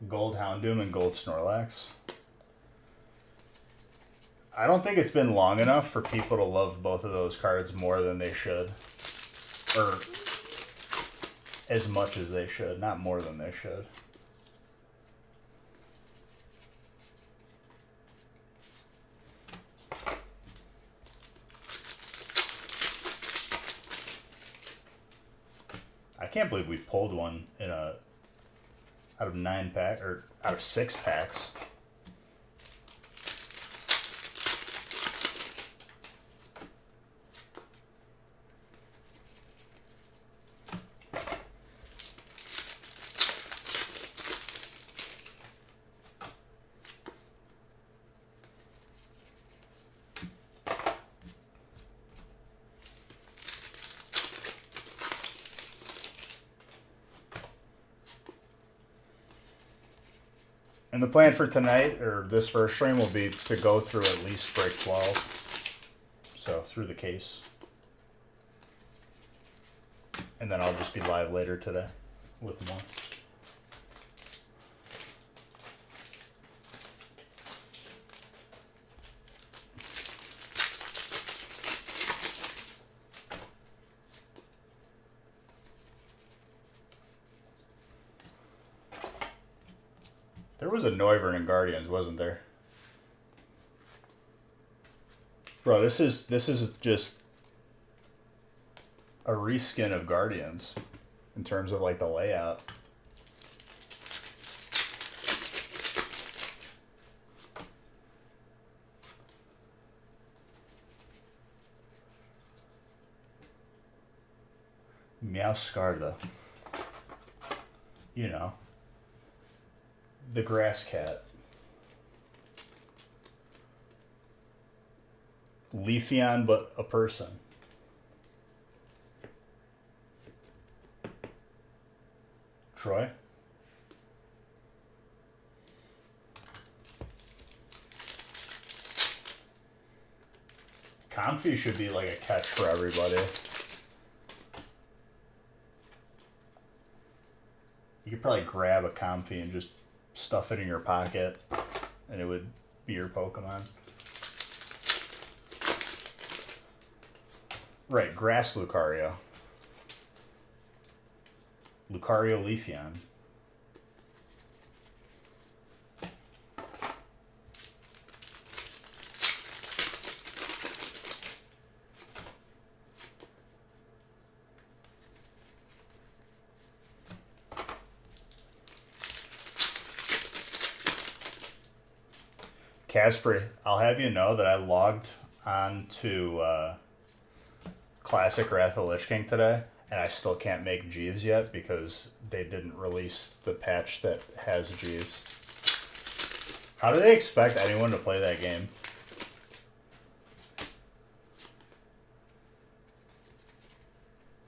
S1: Gold Houndoom and Gold Snorlax. I don't think it's been long enough for people to love both of those cards more than they should. Or as much as they should, not more than they should. I can't believe we pulled one in out of 9 pack or out of 6 packs. And the plan for tonight, or this first stream, will be to go through at least break 12. So, through the case. And then I'll just be live later today with more. There was a Noivern in Guardians, wasn't there? Bro, this is just a reskin of Guardians in terms of like the layout. Meowscarda. You know. The grass cat. Leafeon, but a person. Troy? Comfy should be like a catch for everybody. You could probably grab a Comfy and just stuff it in your pocket, and it would be your Pokemon. Right, Grass Lucario. Lucario Leafeon. Casper, I'll have you know that I logged on to Classic Wrath of the Lich King today, and I still can't make Jeeves yet because they didn't release the patch that has Jeeves. How do they expect anyone to play that game?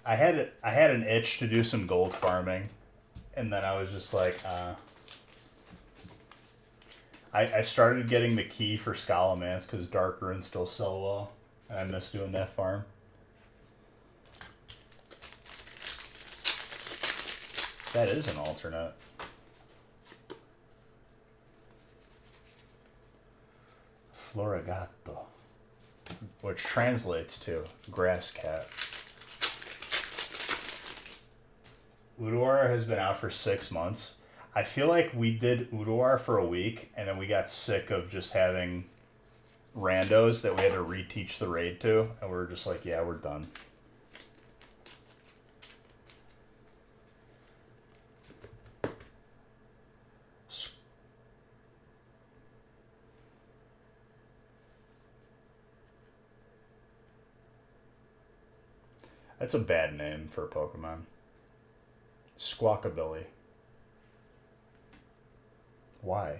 S1: I had an itch to do some gold farming, and then I was just like, I started getting the key for Scholomance because Dark Runes still sell well, and I miss doing that farm. That is an alternate. Florigato, which translates to grass cat. Udawara has been out for 6 months. I feel like we did Udawara for a week, and then we got sick of just having randos that we had to reteach the raid to, and we were just like, yeah, we're done. That's a bad name for a Pokemon. Squawkabilly. Why?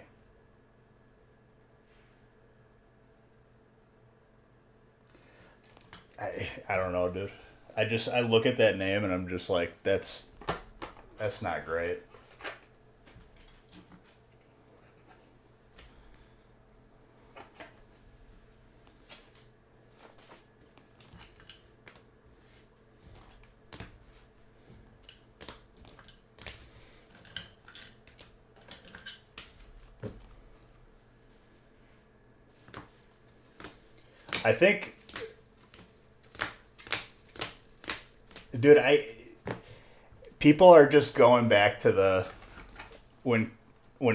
S1: I don't know, dude. I look at that name and I'm just like, that's not great. I think, dude, people are just going back to the when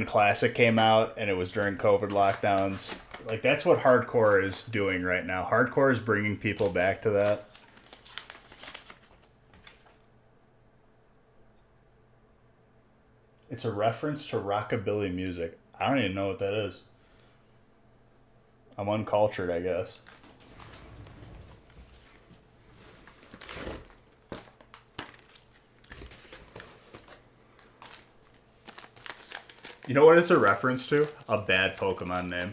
S1: Classic came out and it was during COVID lockdowns. Like, that's what hardcore is doing right now. Hardcore is bringing people back to that. It's a reference to rockabilly music. I don't even know what that is. I'm uncultured, I guess. You know what it's a reference to? A bad Pokemon name.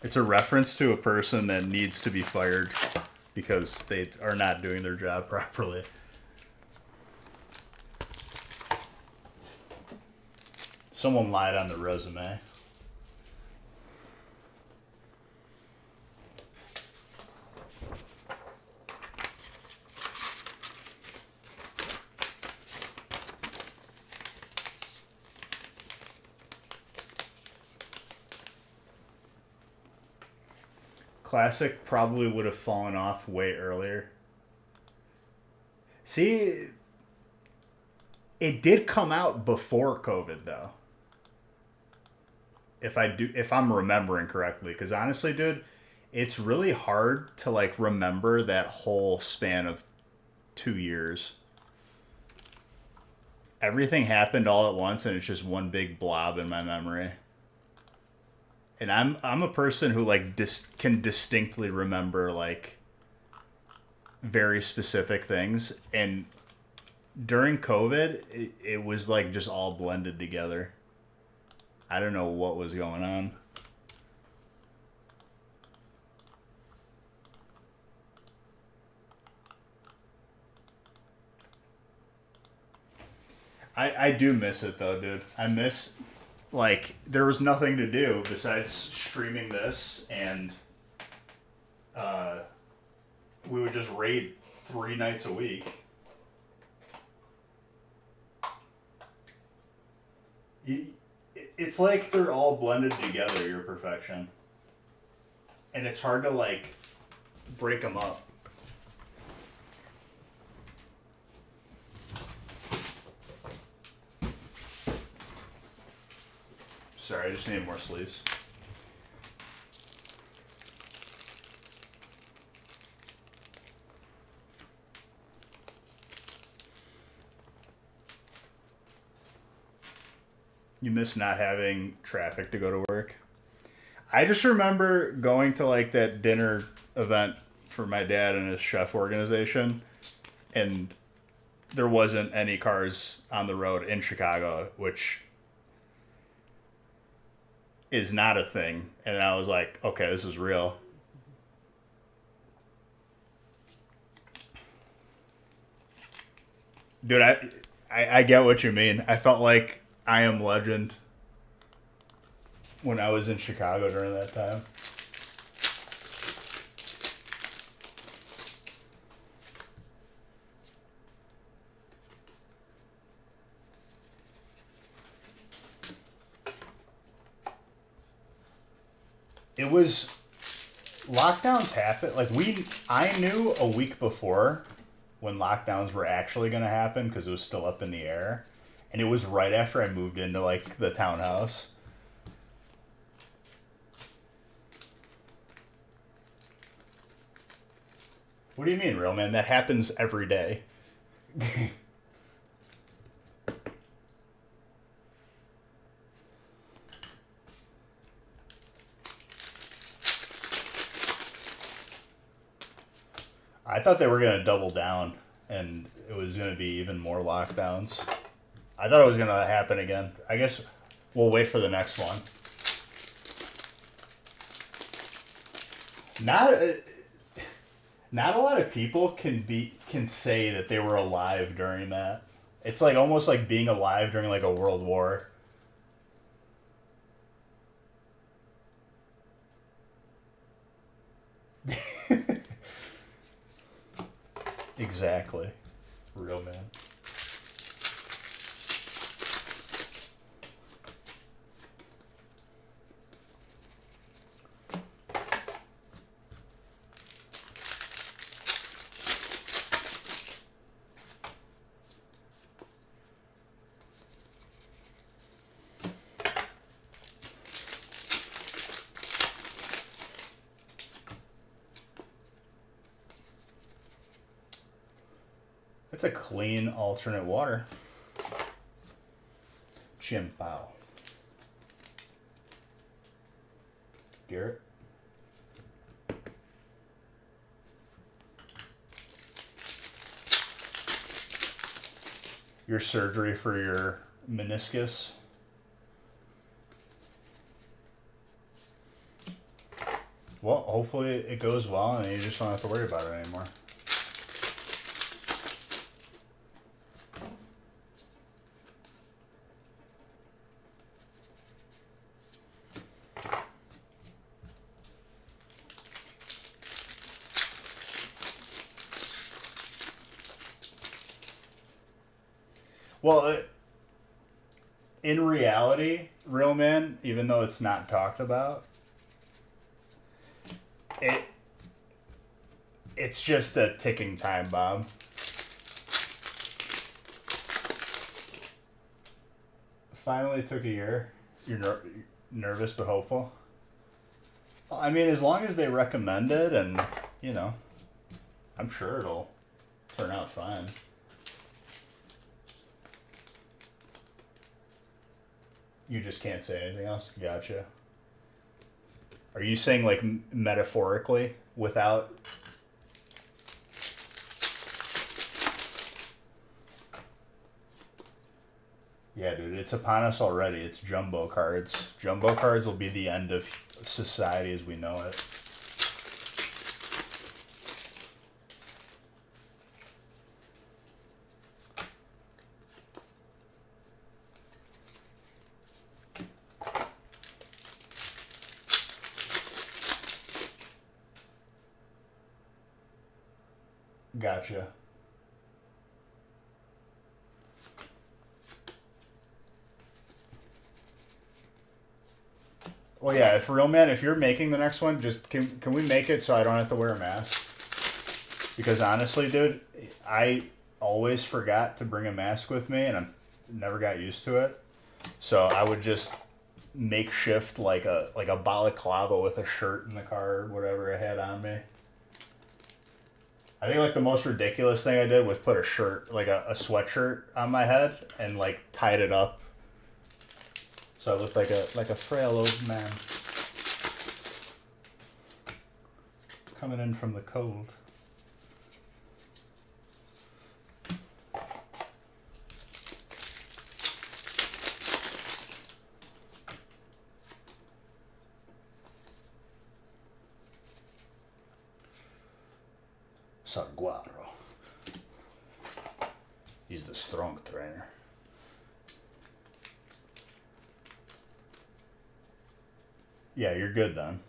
S1: It's a reference to a person that needs to be fired because they are not doing their job properly. Someone lied on the resume. Classic probably would have fallen off way earlier. See, it did come out before COVID though. If I'm remembering correctly, because honestly, dude, it's really hard to like remember that whole span of 2 years. Everything happened all at once, and it's just one big blob in my memory. And I'm a person who like can distinctly remember like very specific things, and during COVID, it was like just all blended together. I don't know what was going on. I do miss it though, dude. I miss, like, there was nothing to do besides streaming this, and uh, we would just raid 3 nights a week. It's like they're all blended together, your perfection. And it's hard to, like, break them up. Sorry, I just need more sleeves. You miss not having traffic to go to work. I just remember going to, like, that dinner event for my dad and his chef organization, and there wasn't any cars on the road in Chicago, which is not a thing. And I was like, okay, this is real. Dude, I get what you mean. I felt like I Am Legend when I was in Chicago during that time. It was, lockdowns happen. Like, I knew a week before when lockdowns were actually going to happen because it was still up in the air. And it was right after I moved into, like, the townhouse. What do you mean, real man? That happens every day. I thought they were going to double down and it was going to be even more lockdowns. I thought it was going to happen again. I guess we'll wait for the next one. Not a lot of people can say that they were alive during that. It's like almost like being alive during, like, a world war. Exactly. Real man. It's a clean alternate water. Chimpao. Garrett. Your surgery for your meniscus. Well, hopefully it goes well and you just don't have to worry about it anymore. Well, in reality, real man, even though it's not talked about, it's just a ticking time bomb. Finally took a year. You're nervous but hopeful. Well, I mean, as long as they recommend it, and you know, I'm sure it'll turn out fine. You just can't say anything else? Gotcha. Are you saying, like, metaphorically without... Yeah, dude, it's upon us already. It's jumbo cards. Jumbo cards will be the end of society as we know it. Gotcha. Well, yeah, if real man, if you're making the next one, just can we make it so I don't have to wear a mask? Because honestly, dude, I always forgot to bring a mask with me, and I never got used to it. So I would just makeshift like a balaclava with a shirt in the car or whatever I had on me. I think like the most ridiculous thing I did was put a shirt, like a sweatshirt on my head and like tied it up so I looked like a frail old man coming in from the cold. Saguaro. He's the strong trainer. Yeah, you're good then.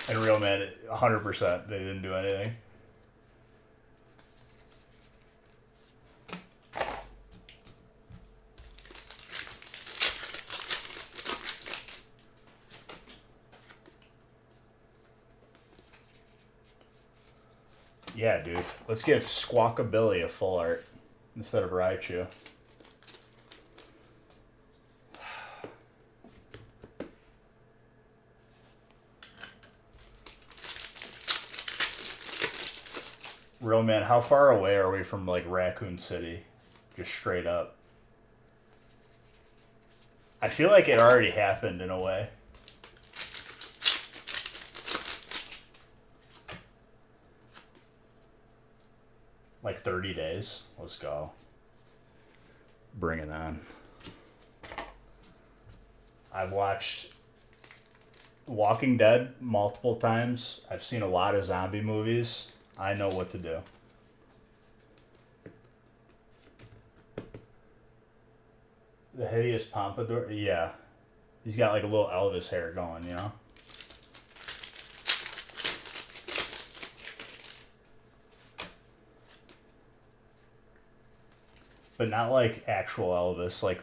S1: And real man, 100%, they didn't do anything. Yeah, dude. Let's give Squawkabilly a full art instead of Raichu. Real man, how far away are we from like Raccoon City? Just straight up. I feel like it already happened in a way. Like 30 days. Let's go. Bring it on. I've watched Walking Dead multiple times. I've seen a lot of zombie movies. I know what to do. The hideous pompadour? Yeah. He's got like a little Elvis hair going, you know? But not like actual Elvis, like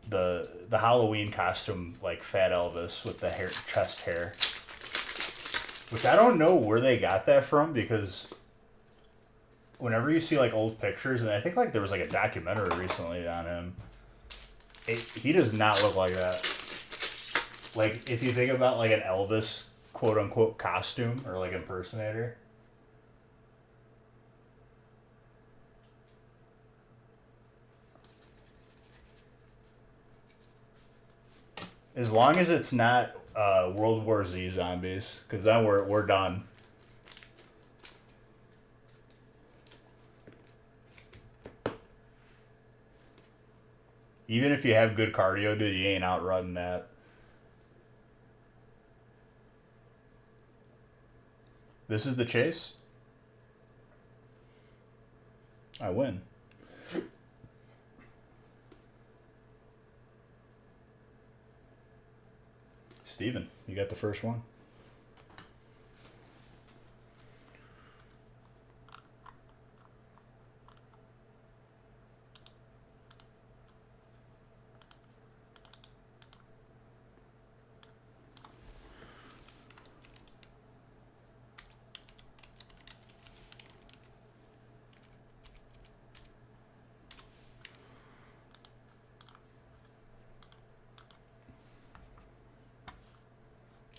S1: the Halloween costume, like Fat Elvis with the hair, chest hair. Which I don't know where they got that from, because whenever you see like old pictures, and I think like there was like a documentary recently on him, he does not look like that. Like if you think about like an Elvis quote unquote costume or like impersonator. As long as it's not World War Z zombies, because then we're done. Even if you have good cardio, dude, you ain't outrunning that. This is the chase? I win. Steven, you got the first one?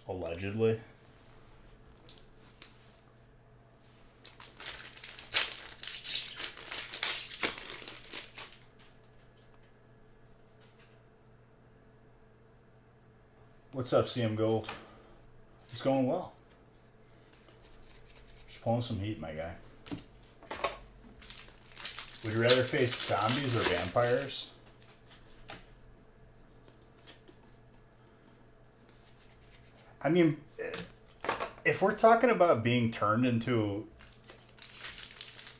S1: Allegedly. What's up, CM Gold? It's going well. Just pulling some heat, my guy. Would you rather face zombies or vampires? I mean, if we're talking about being turned into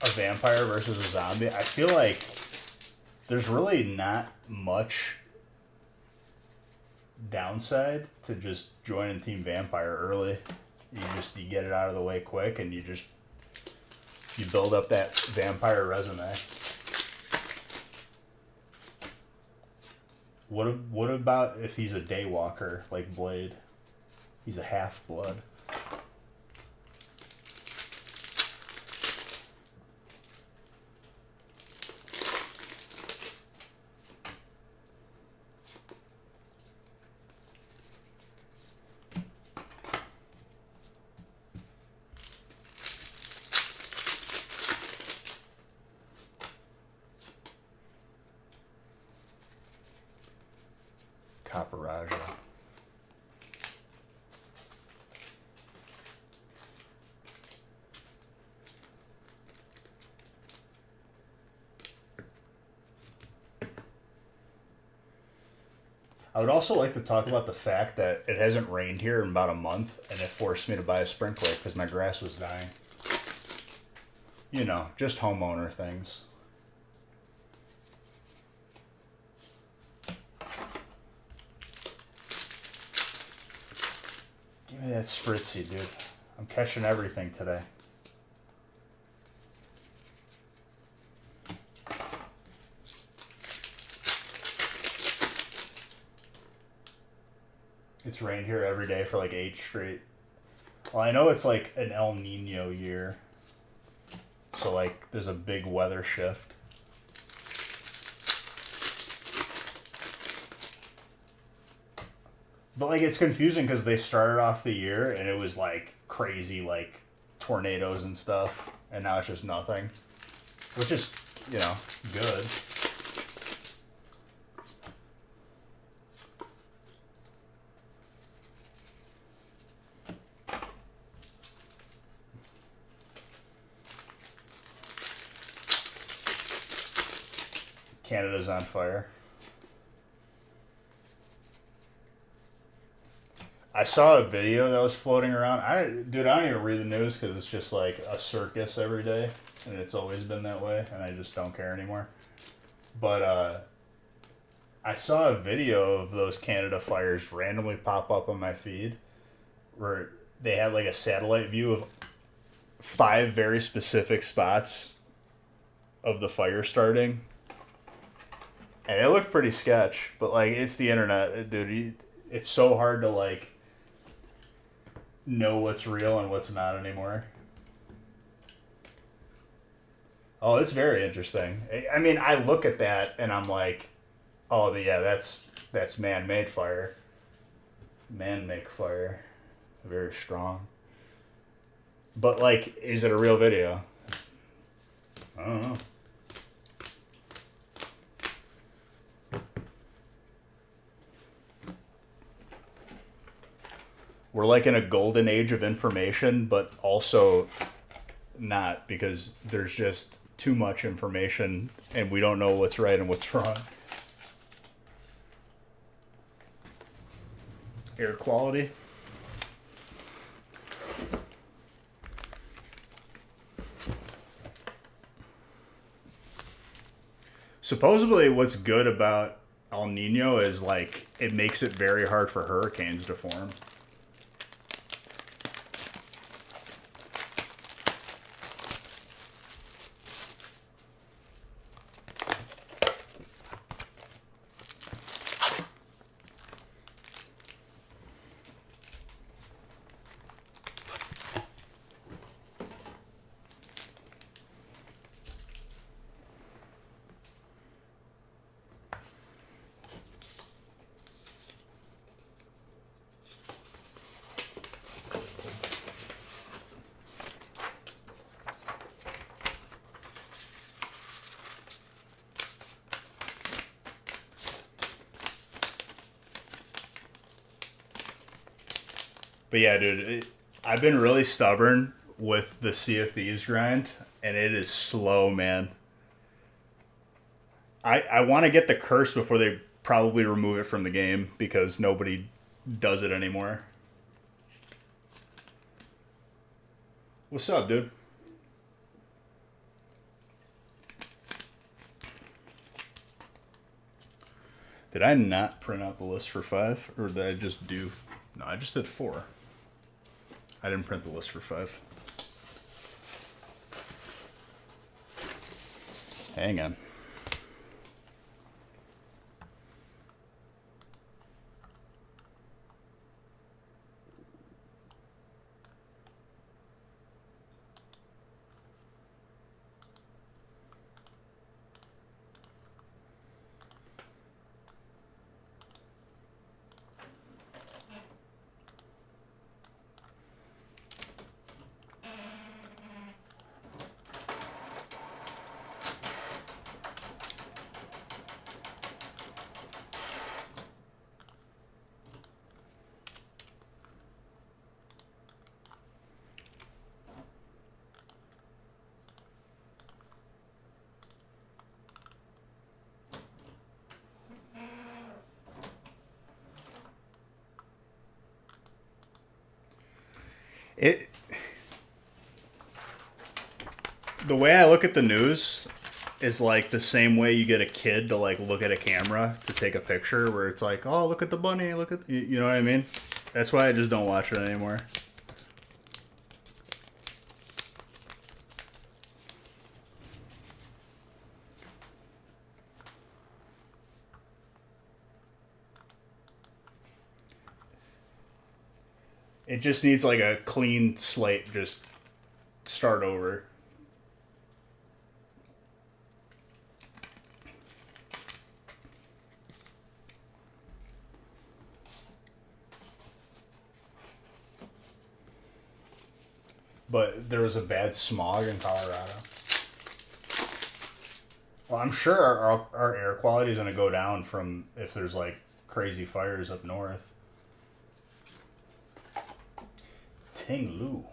S1: a vampire versus a zombie, I feel like there's really not much downside to just joining Team Vampire early. You get it out of the way quick, and you build up that vampire resume. What about if he's a daywalker like Blade? He's a half-blood. Caparaja. I would also like to talk about the fact that it hasn't rained here in about a month, and it forced me to buy a sprinkler because my grass was dying. You know, just homeowner things. Give me that spritzy, dude. I'm catching everything today. It's rained here every day for like 8 straight. Well, I know it's like an El Nino year. So like there's a big weather shift. But like it's confusing because they started off the year and it was like crazy like tornadoes and stuff. And now it's just nothing. Which is, you know, good. Canada's on fire. I saw a video that was floating around. I don't even read the news because it's just like a circus every day, and it's always been that way, and I just don't care anymore. But I saw a video of those Canada fires randomly pop up on my feed, where they had like a satellite view of 5 very specific spots of the fire starting. And it looked pretty sketch, but like it's the internet, dude. It's so hard to like know what's real and what's not anymore. Oh, it's very interesting. I mean, I look at that and I'm like, oh yeah, that's man-made fire. Man-make fire, very strong. But like, is it a real video? I don't know. We're like in a golden age of information, but also not, because there's just too much information and we don't know what's right and what's wrong. Air quality. Supposedly what's good about El Nino is like it makes it very hard for hurricanes to form. But yeah, dude, I've been really stubborn with the Sea of Thieves grind, and it is slow, man. I want to get the curse before they probably remove it from the game, because nobody does it anymore. What's up, dude? Did I not print out the list for 5? Or did I just do... No, I just did 4. I didn't print the list for 5. Hang on. It... The way I look at the news is like the same way you get a kid to like look at a camera to take a picture, where it's like, oh, look at the bunny, look at... You know what I mean? That's why I just don't watch it anymore. It just needs like a clean slate, just start over. But there was a bad smog in Colorado. Well, I'm sure our air quality is going to go down from if there's like crazy fires up north. Ting Lu.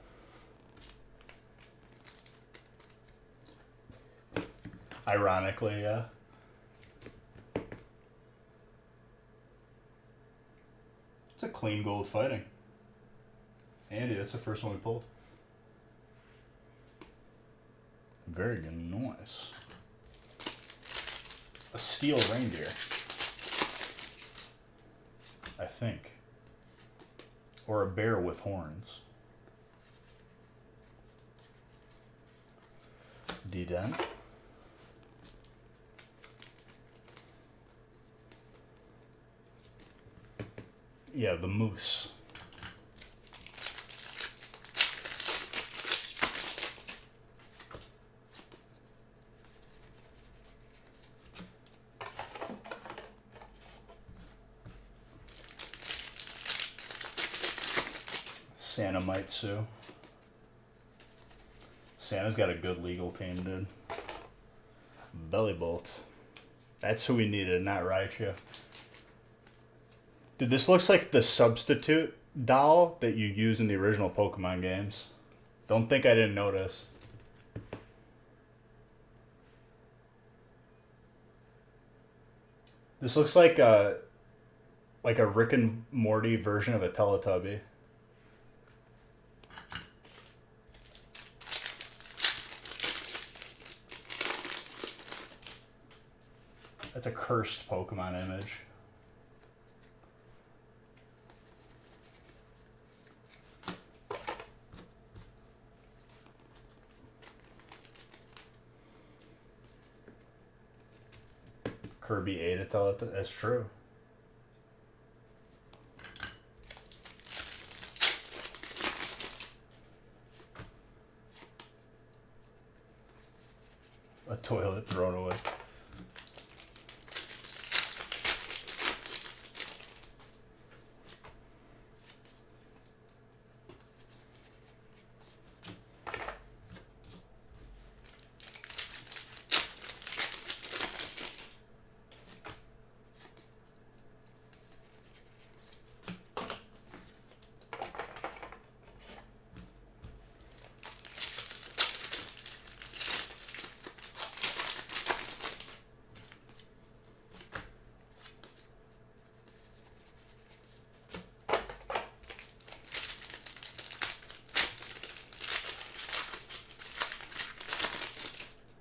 S1: Ironically, yeah. It's a clean gold fighting. Andy, that's the first one we pulled. Very good. Nice. A steel reindeer. I think. Or a bear with horns. D-Den. Yeah, the moose. Santa might sue. Santa's got a good legal team, dude. Belly Bolt. That's who we needed, not Raichu. Dude, this looks like the substitute doll that you use in the original Pokemon games. Don't think I didn't notice. This looks like a Rick and Morty version of a Teletubby. That's a cursed Pokemon image. Kirby ate a Teletubby. That's true. A toilet thrown away.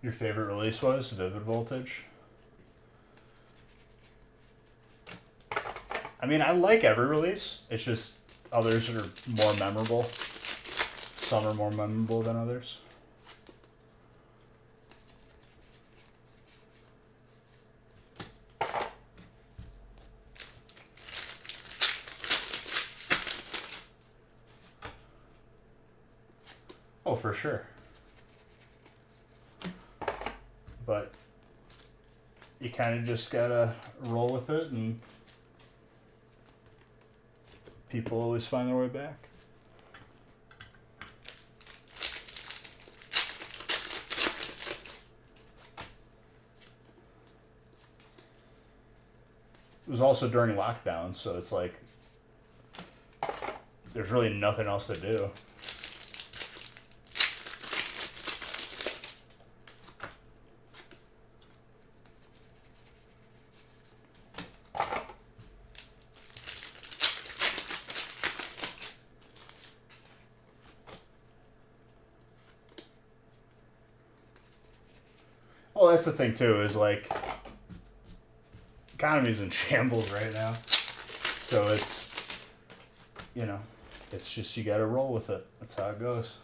S1: Your favorite release was Vivid Voltage? I mean, I like every release. It's just others are more memorable. Some are more memorable than others. Oh, for sure. But you kind of just gotta roll with it, and people always find their way back. It was also during lockdown, so it's like there's really nothing else to do. Well, that's the thing too, is like economy's in shambles right now. So it's, you know, it's just you gotta roll with it. That's how it goes.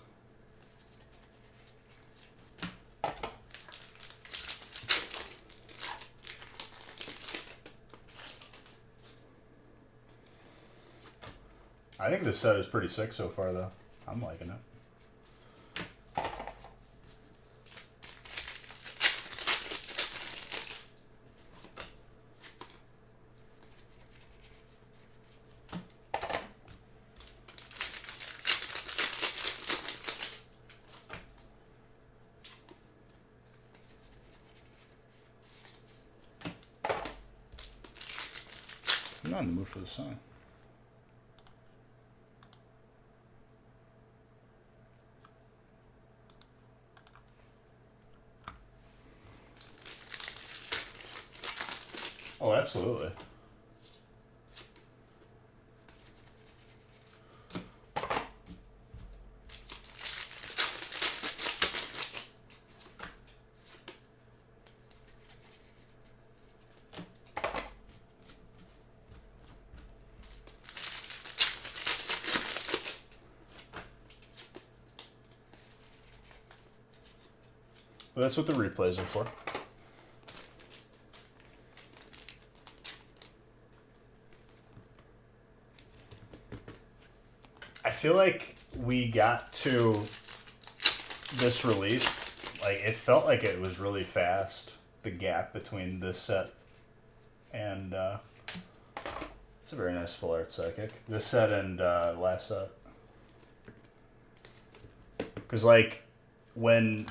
S1: I think this set is pretty sick so far, though. I'm liking it. I'm not in the mood for the song. Oh, absolutely. But that's what the replays are for. I feel like we got to this release, like it felt like it was really fast, the gap between this set and it's a very nice full art psychic. This set and last set. Because like when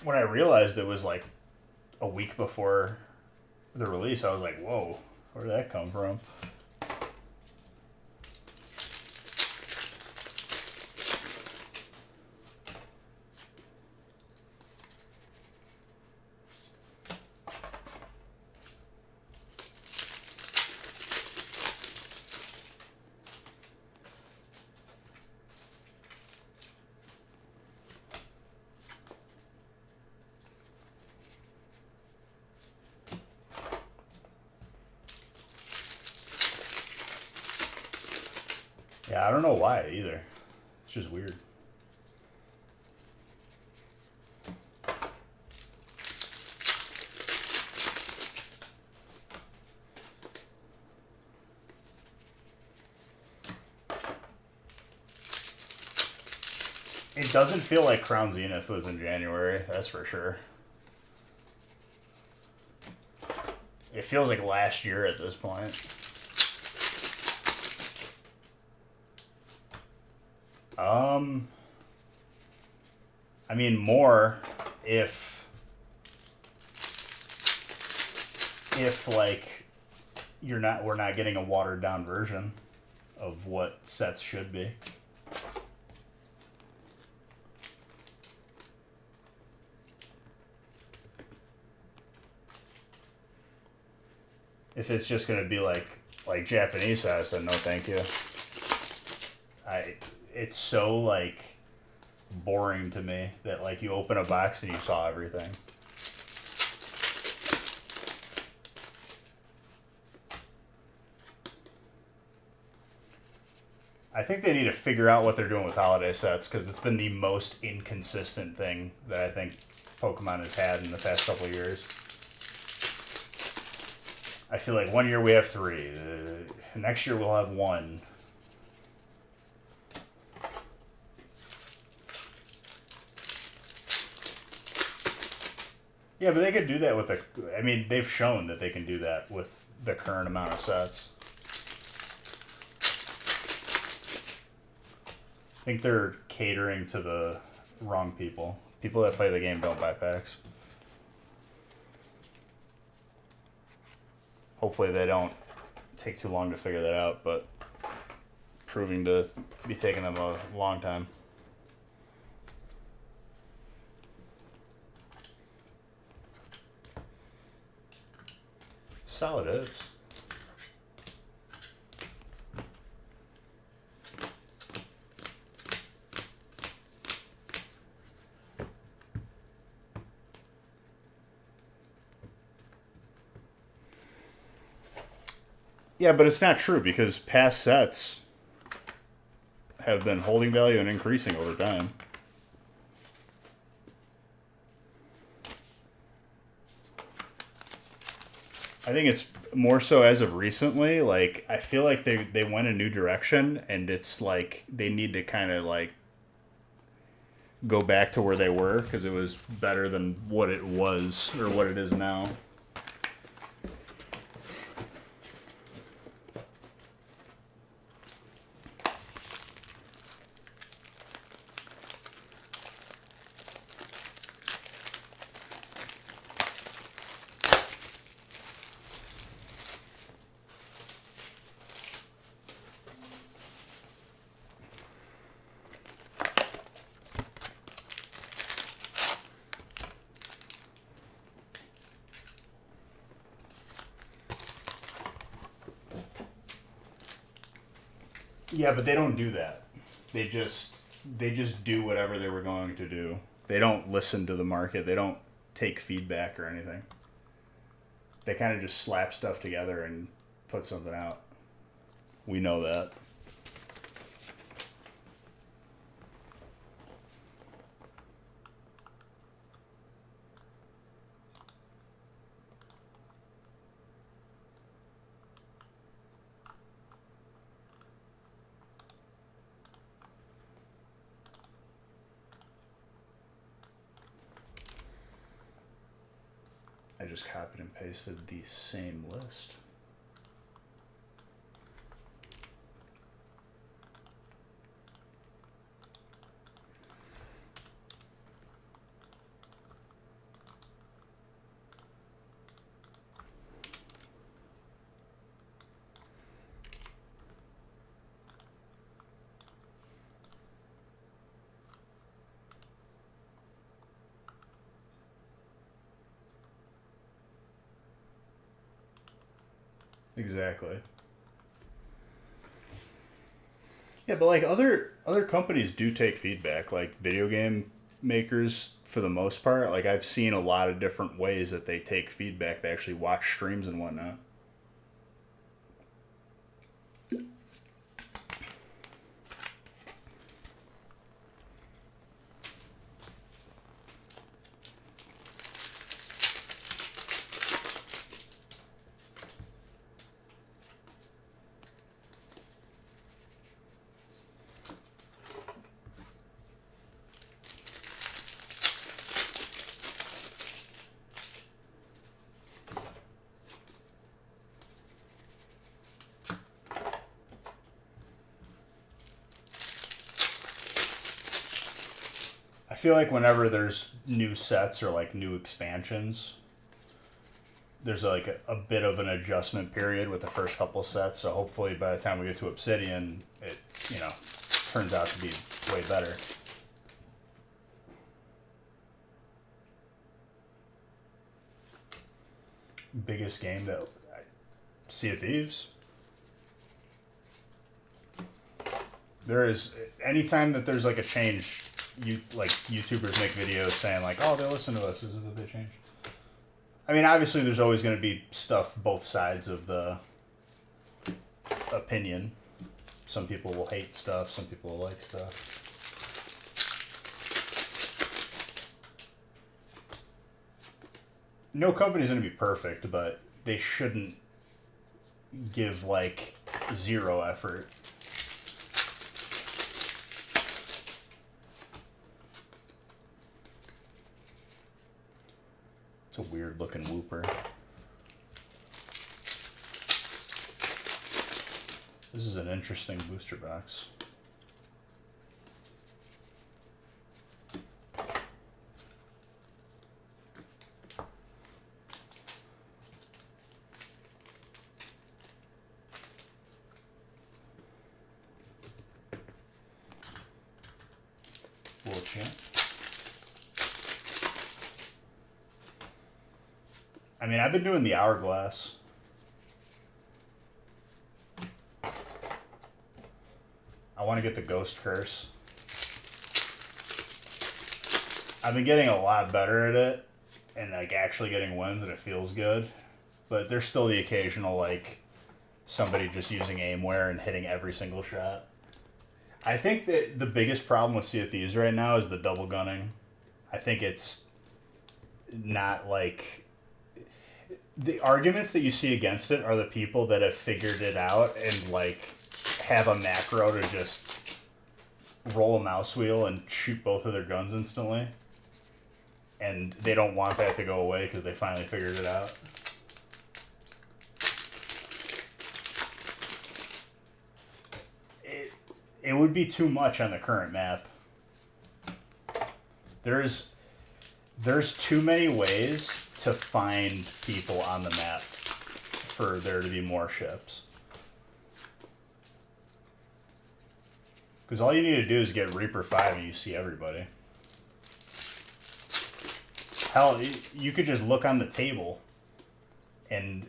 S1: I realized it was like a week before the release, I was like, whoa, where did that come from? Yeah, I don't know why either. It's just weird. It doesn't feel like Crown Zenith was in January, that's for sure. It feels like last year at this point. I mean, more if like we're not getting a watered down version of what sets should be. If it's just gonna be like Japanese size, then no thank you. It's so like boring to me that like you open a box and you saw everything. I think they need to figure out what they're doing with holiday sets, because it's been the most inconsistent thing that I think Pokemon has had in the past couple of years. I feel like one year we have 3. Next year we'll have 1. Yeah, but they could do that with I mean, they've shown that they can do that with the current amount of sets. I think they're catering to the wrong people. People that play the game don't buy packs. Hopefully they don't take too long to figure that out, but proving to be taking them a long time. Solid hits. Yeah, but it's not true, because past sets have been holding value and increasing over time. I think it's more so as of recently. Like, I feel like they went a new direction, and it's like they need to kind of like go back to where they were, because it was better than what it was or what it is now. Yeah, but they don't do that. They just do whatever they were going to do. They don't listen to the market. They don't take feedback or anything. They kind of just slap stuff together and put something out. We know that. I just copied and pasted the same list. Exactly. Yeah, but like other companies do take feedback, like video game makers for the most part. Like, I've seen a lot of different ways that they take feedback. They actually watch streams and whatnot. I feel like whenever there's new sets or like new expansions, there's like a bit of an adjustment period with the first couple sets. So hopefully by the time we get to Obsidian, it, turns out to be way better. Biggest game that Sea of Thieves. There is, anytime that there's like a change, YouTubers make videos saying like, oh, they listen to us, this is what they changed. I mean, obviously there's always going to be stuff both sides of the opinion. Some people will hate stuff, some people will like stuff. No company's going to be perfect, but they shouldn't give, like, zero effort. It's a weird-looking whooper. This is an interesting booster box. World champ. I mean, I've been doing the hourglass. I want to get the ghost curse. I've been getting a lot better at it and like actually getting wins, and it feels good. But there's still the occasional like somebody just using aimware and hitting every single shot. I think that the biggest problem with Sea of Thieves right now is the double gunning. I think it's not like... The arguments that you see against it are the people that have figured it out and like have a macro to just roll a mouse wheel and shoot both of their guns instantly. And they don't want that to go away because they finally figured it out. It would be too much on the current map. There's too many ways to find people on the map for there to be more ships. Because all you need to do is get Reaper 5 and you see everybody. Hell, you could just look on the table and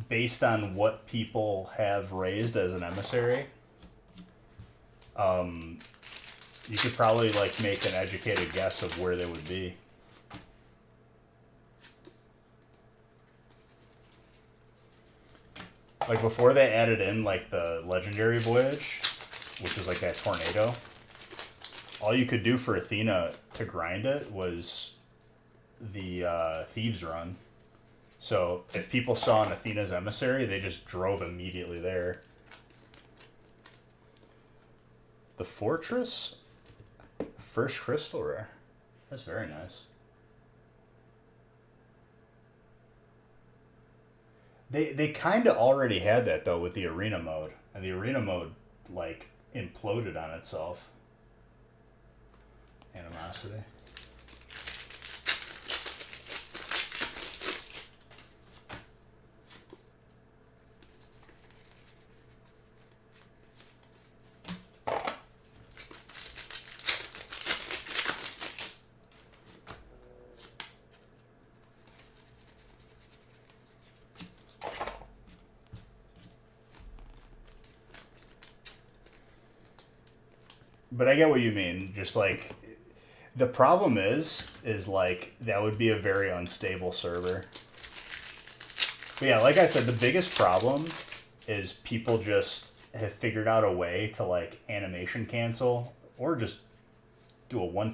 S1: based on what people have raised as an emissary, you could probably like make an educated guess of where they would be. Like before they added in like the legendary voyage, which is like that tornado, all you could do for Athena to grind it was the Thieves Run. So if people saw an Athena's emissary, they just drove immediately there. The Fortress? First crystal rare. That's very nice. They kind of already had that, though, with the arena mode. And the arena mode, like, imploded on itself. Animosity. But I get what you mean. Just like, the problem is like, that would be a very unstable server. But yeah, like I said, the biggest problem is people just have figured out a way to like animation cancel or just do a one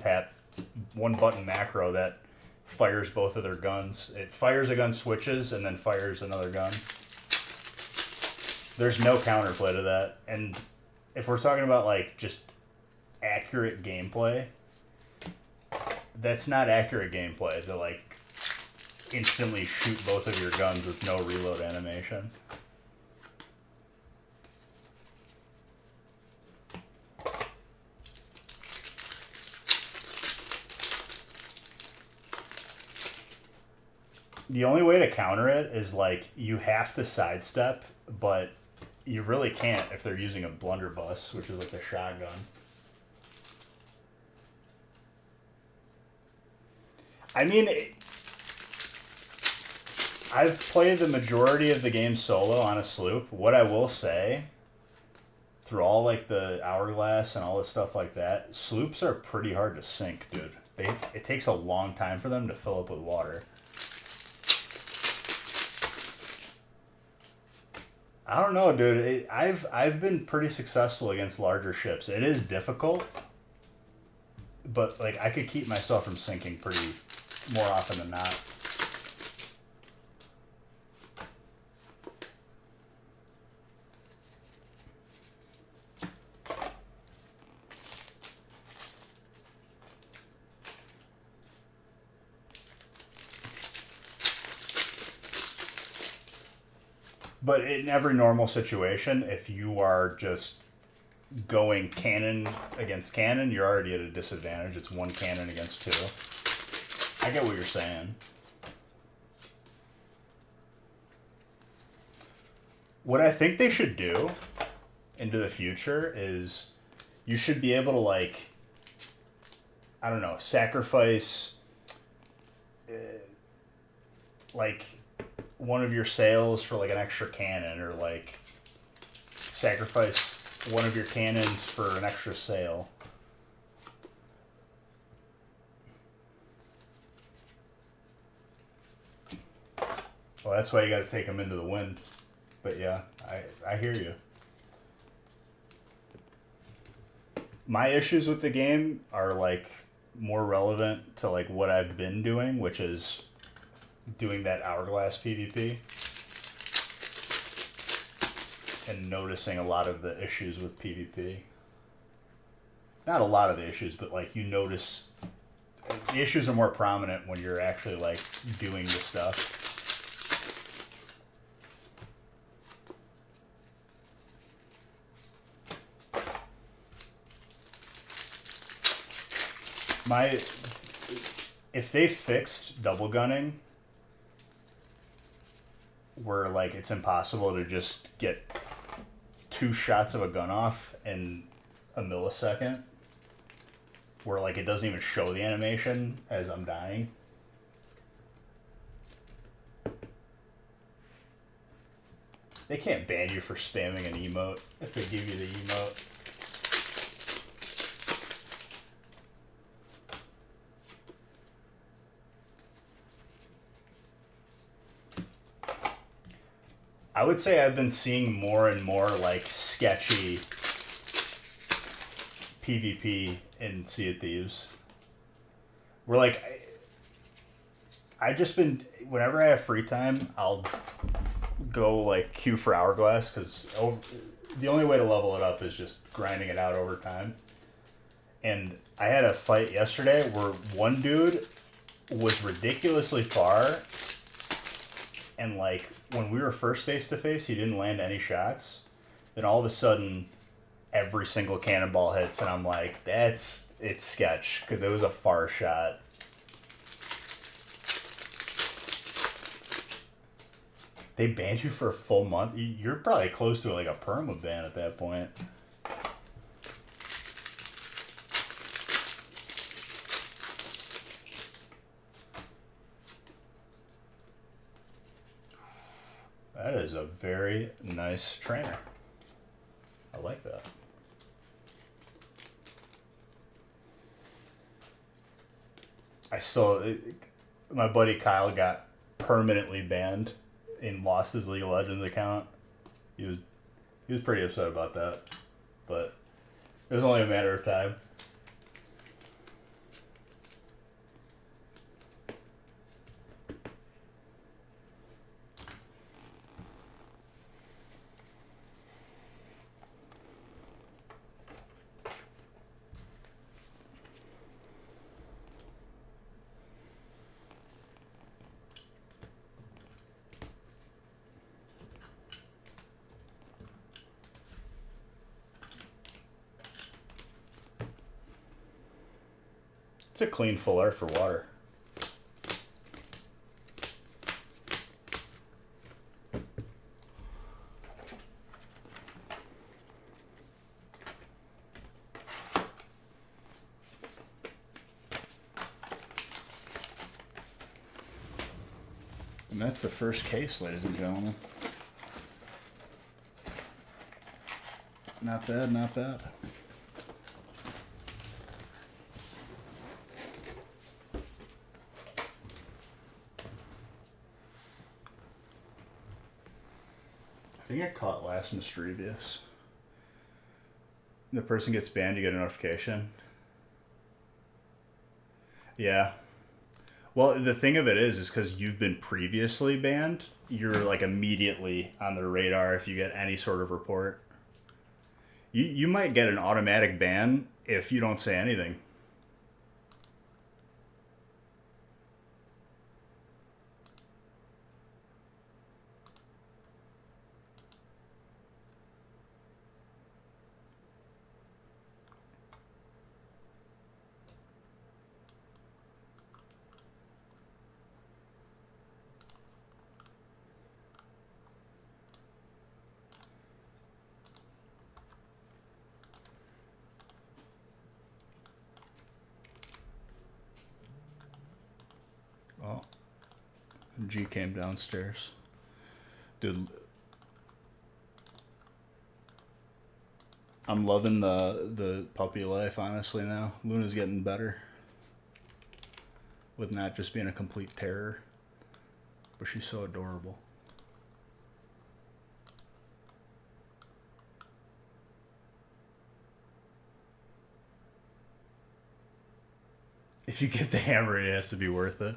S1: button macro that fires both of their guns. It fires a gun, switches, and then fires another gun. There's no counterplay to that. And if we're talking about like just accurate gameplay, that's not accurate gameplay to like instantly shoot both of your guns with no reload animation. The only way to counter it is like you have to sidestep, but you really can't if they're using a blunderbuss, which is like a shotgun. I mean, I've played the majority of the game solo on a sloop. What I will say, through all like the hourglass and all this stuff like that, sloops are pretty hard to sink, dude. It takes a long time for them to fill up with water. I don't know, dude. I've been pretty successful against larger ships. It is difficult, but like I could keep myself from sinking pretty more often than not. But in every normal situation, if you are just going cannon against cannon, you're already at a disadvantage. It's one cannon against two. I get what you're saying. What I think they should do into the future is you should be able to, like, I don't know, sacrifice like one of your sails for like an extra cannon, or like sacrifice one of your cannons for an extra sail. Well, that's why you got to take them into the wind. But yeah, I hear you. My issues with the game are like more relevant to like what I've been doing, which is doing that hourglass PvP and noticing a lot of the issues with PvP. Not a lot of the issues, but like you notice the issues are more prominent when you're actually like doing the stuff. If they fixed double gunning, where like it's impossible to just get 2 shots of a gun off in a millisecond, where like it doesn't even show the animation as I'm dying. They can't ban you for spamming an emote if they give you the emote. I would say I've been seeing more and more like sketchy PvP in Sea of Thieves. We're like, I just been, whenever I have free time, I'll go like queue for Hourglass, because the only way to level it up is just grinding it out over time. And I had a fight yesterday where one dude was ridiculously far, and like when we were first face to face, he didn't land any shots. Then all of a sudden, every single cannonball hits, and I'm like, it's sketch, because it was a far shot. They banned you for a full month. You're probably close to like a perma ban at that point. That is a very nice trainer. I like that. My buddy Kyle got permanently banned and lost his League of Legends account. He was pretty upset about that, but it was only a matter of time. It's a clean full art for water. And that's the first case, ladies and gentlemen. Not bad, not bad. I think I caught last Mischievous. The person gets banned, you get a notification. Yeah. Well, the thing of it is because you've been previously banned, you're like immediately on their radar if you get any sort of report. You might get an automatic ban if you don't say anything. Oh. G came downstairs. Dude, I'm loving the puppy life, honestly, now. Luna's getting better. With not just being a complete terror. But she's so adorable. If you get the hammer, it has to be worth it.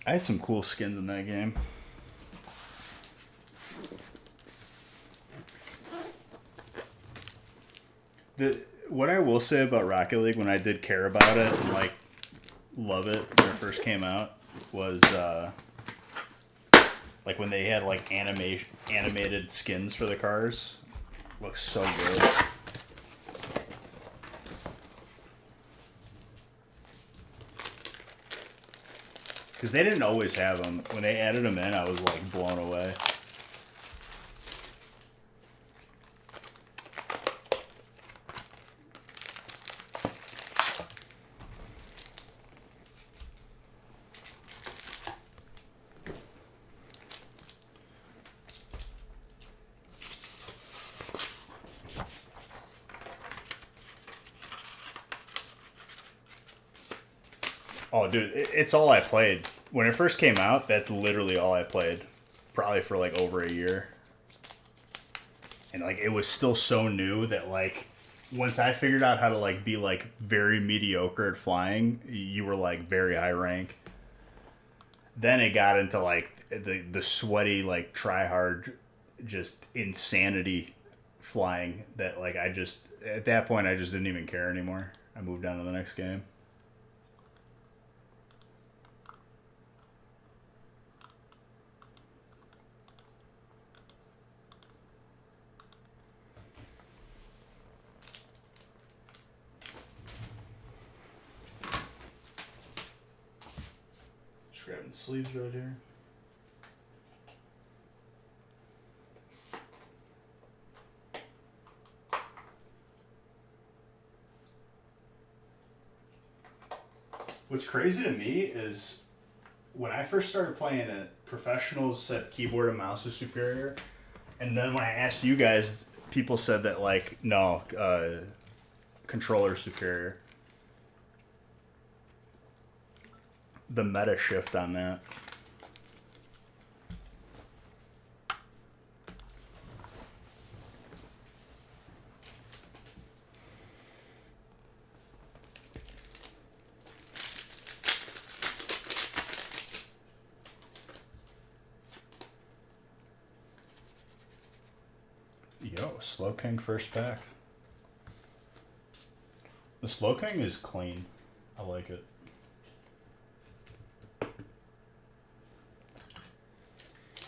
S1: I had some cool skins in that game. What I will say about Rocket League, when I did care about it and like love it when it first came out, was like when they had like animated skins for the cars. Looks so good. Because they didn't always have them. When they added them in, I was like blown away. Oh, dude, it's all I played. When it first came out, that's literally all I played. Probably for like over a year. And like it was still so new that like once I figured out how to like be like very mediocre at flying, you were like very high rank. Then it got into like the sweaty like try hard just insanity flying that like I just at that point I just didn't even care anymore. I moved on to the next game. Grabbing sleeves right here. What's crazy to me is when I first started playing it, professionals said keyboard and mouse is superior, and then when I asked you guys, people said that like no, controller superior. The meta shift on that. Yo, Slow King first pack. The Slow King is clean. I like it.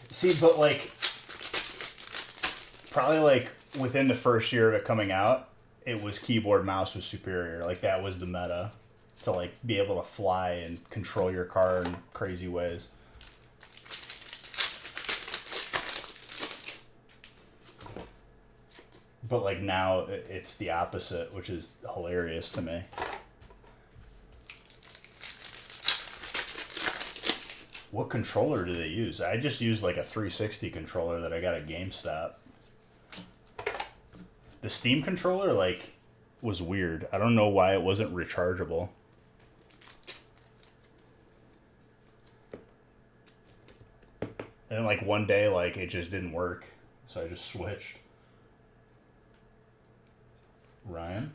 S1: See, but like, probably like within the first year of it coming out, it was keyboard mouse was superior. Like that was the meta to like be able to fly and control your car in crazy ways. But like now it's the opposite, which is hilarious to me. What controller do they use? I just used like a 360 controller that I got at GameStop. The Steam controller like was weird. I don't know why it wasn't rechargeable. And then like one day, like it just didn't work, so I just switched. Ryan.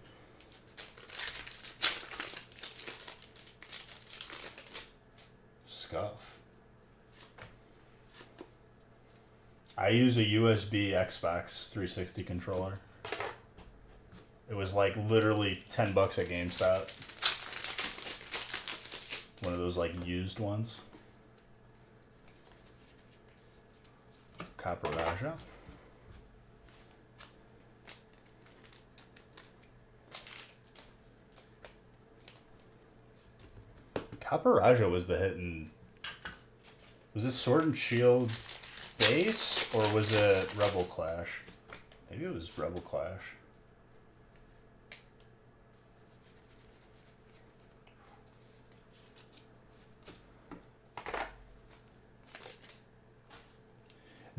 S1: Scuff. I use a USB Xbox 360 controller. It was like literally $10 at GameStop. One of those like used ones. Copper Raja. Copper Raja was the hit in... Was it Sword and Shield base or was it Rebel Clash? Maybe it was Rebel Clash.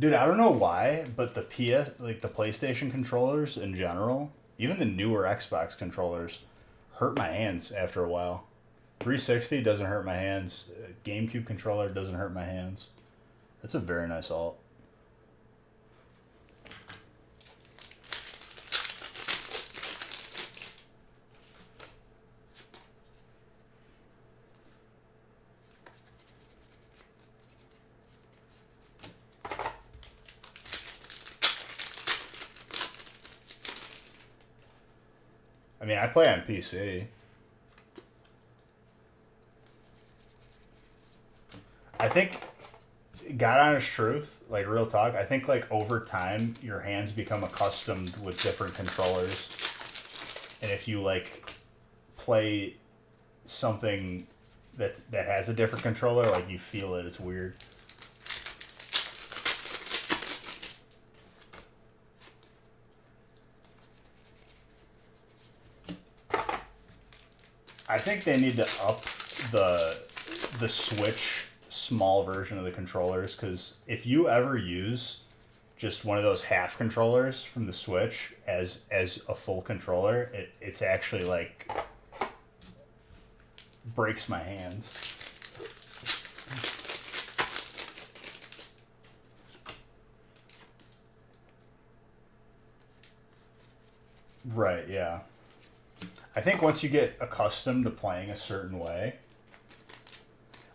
S1: Dude, I don't know why, but the like the PlayStation controllers in general, even the newer Xbox controllers, hurt my hands after a while. 360 doesn't hurt my hands. GameCube controller doesn't hurt my hands. That's a very nice alt. I mean, I play on PC. I think, God honest truth, like real talk, I think like over time your hands become accustomed with different controllers. And if you like play something that has a different controller, like you feel it, it's weird. I think they need to up the Switch small version of the controllers, because if you ever use just one of those half controllers from the Switch as a full controller, it's actually like breaks my hands. Right, yeah. I think once you get accustomed to playing a certain way,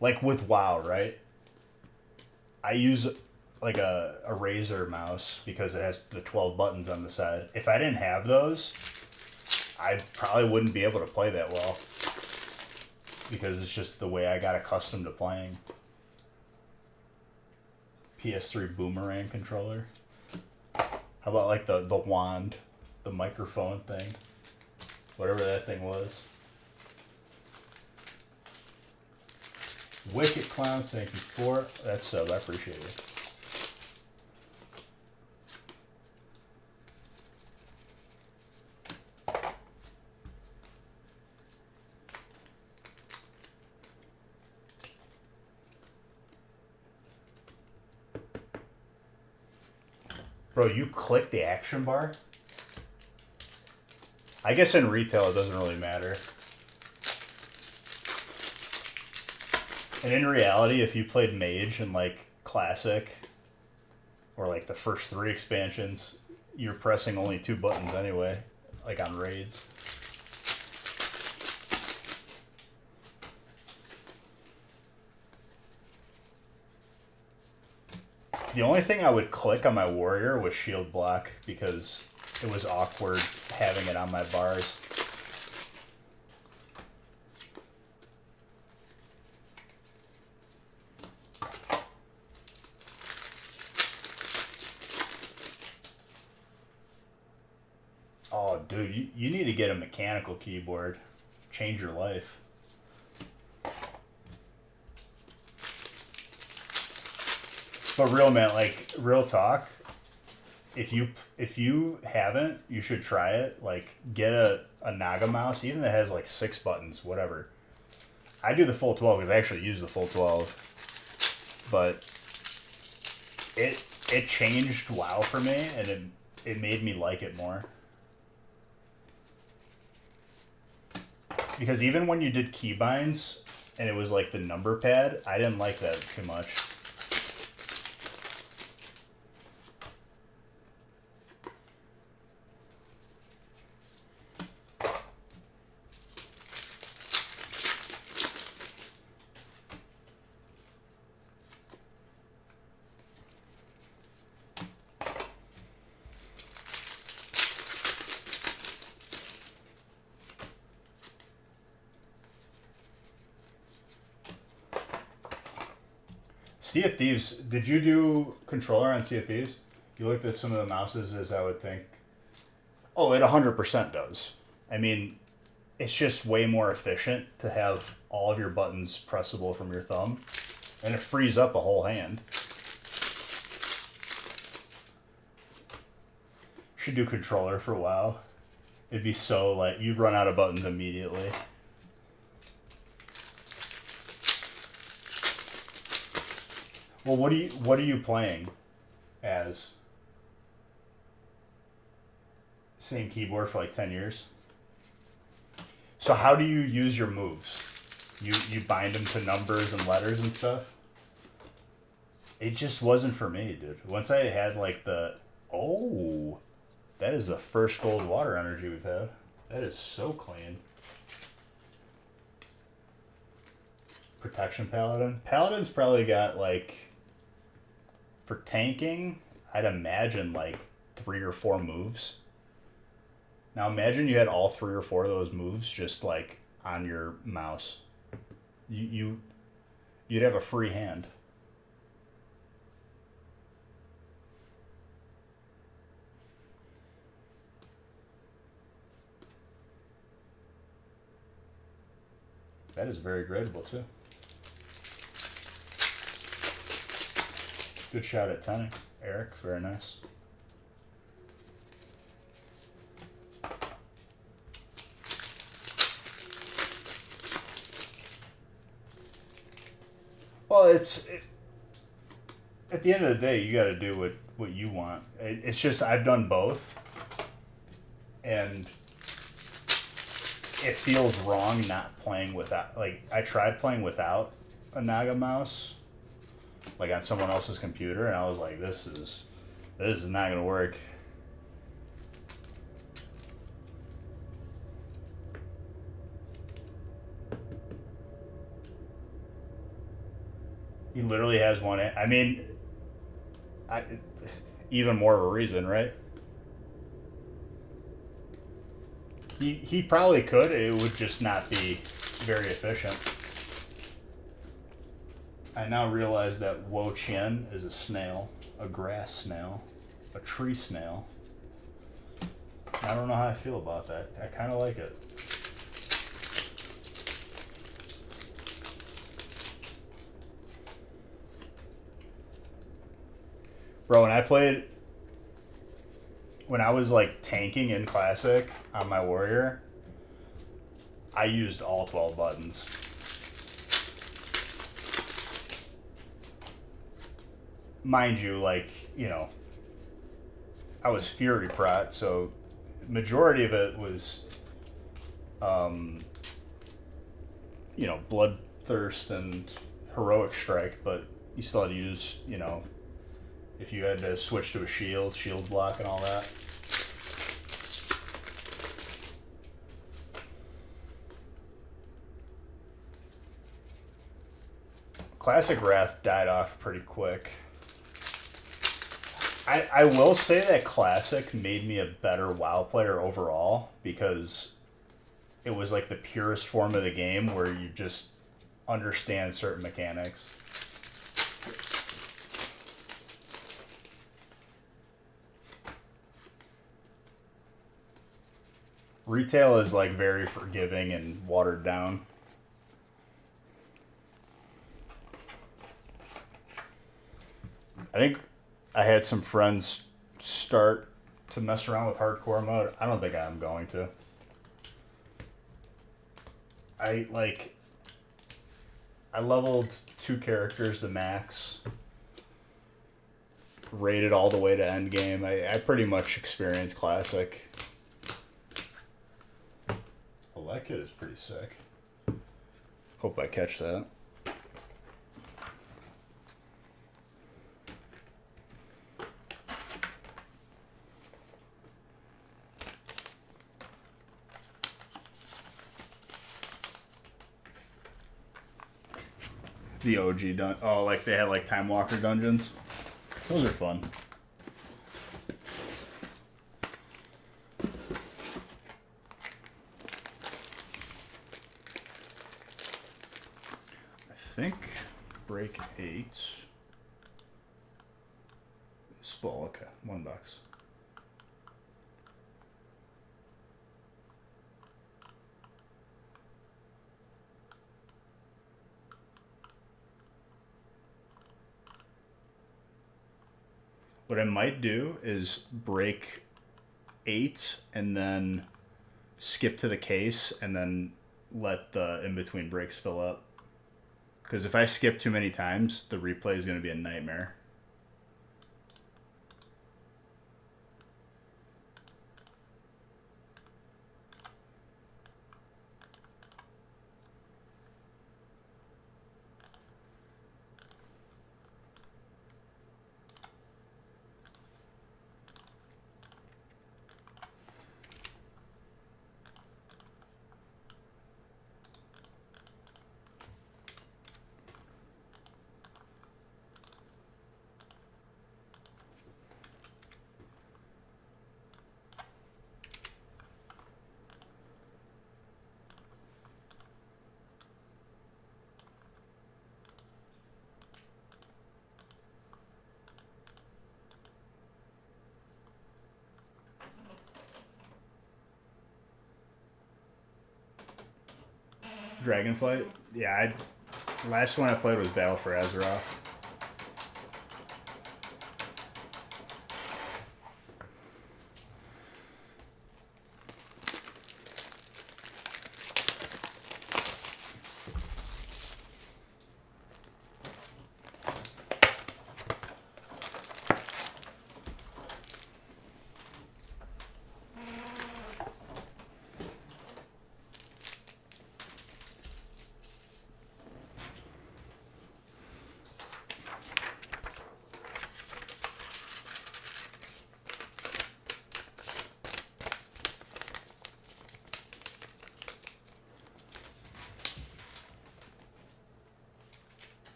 S1: like with WoW, right? I use like a Razer mouse because it has the 12 buttons on the side. If I didn't have those, I probably wouldn't be able to play that well because it's just the way I got accustomed to playing. PS3 Boomerang controller. How about like the wand, the microphone thing? Whatever that thing was. Wicked Clowns, thank you for that sub. I appreciate it. Bro, you click the action bar? I guess in retail it doesn't really matter. And in reality, if you played Mage in like Classic or like the first 3 expansions, you're pressing only 2 buttons anyway, like on raids. The only thing I would click on my warrior was shield block because it was awkward having it on my bars. Oh, dude, you need to get a mechanical keyboard. Change your life. But real man, like real talk, if you haven't, you should try it. Like get a Naga mouse, even that has like 6 buttons, whatever. I do the full 12 because I actually use the full 12. But it changed WoW for me, and it made me like it more. Because even when you did keybinds and it was like the number pad, I didn't like that too much. Sea of Thieves, did you do controller on Sea of Thieves? You looked at some of the mouses as I would think. Oh, it 100% does. I mean, it's just way more efficient to have all of your buttons pressable from your thumb. And it frees up a whole hand. Should do controller for WoW. It'd be so like you'd run out of buttons immediately. Well, what are you playing as? Same keyboard for like 10 years. So how do you use your moves? You bind them to numbers and letters and stuff? It just wasn't for me, dude. Once I had like that is the first gold water energy we've had. That is so clean. Protection Paladin. Paladin's probably got like, for tanking, I'd imagine like 3 or 4 moves. Now imagine you had all 3 or 4 of those moves just like on your mouse. You'd have a free hand. That is very gradable too. Good shot at 10, Eric. Very nice. Well, at the end of the day, you got to do what you want. It's just I've done both, and it feels wrong not playing without. Like I tried playing without a Naga mouse, like on someone else's computer, and I was like, this is not gonna work. He literally has one. I mean, even more of a reason, right? He probably could. It would just not be very efficient. I now realize that Wo Chien is a snail, a grass snail, a tree snail. I don't know how I feel about that. I kind of like it. Bro, when I was like tanking in Classic on my Warrior, I used all 12 buttons. Mind you, like, you know, I was Fury Prot, so majority of it was, you know, Bloodthirst and Heroic Strike, but you still had to use, you know, if you had to switch to a shield block and all that. Classic Wrath died off pretty quick. I will say that Classic made me a better WoW player overall because it was like the purest form of the game where you just understand certain mechanics. Retail is like very forgiving and watered down. I think I had some friends start to mess around with hardcore mode. I don't think I'm going to. I leveled 2 characters to max. Rated all the way to endgame. I pretty much experienced Classic. Well, that kid is pretty sick. Hope I catch that. The OG oh, like they had like Time Walker dungeons. Those are fun. I think break 8. Spool, okay. $1. What I might do is break 8 and then skip to the case and then let the in-between breaks fill up. Because if I skip too many times, the replay is going to be a nightmare. Dragonflight? Yeah, last one I played was Battle for Azeroth.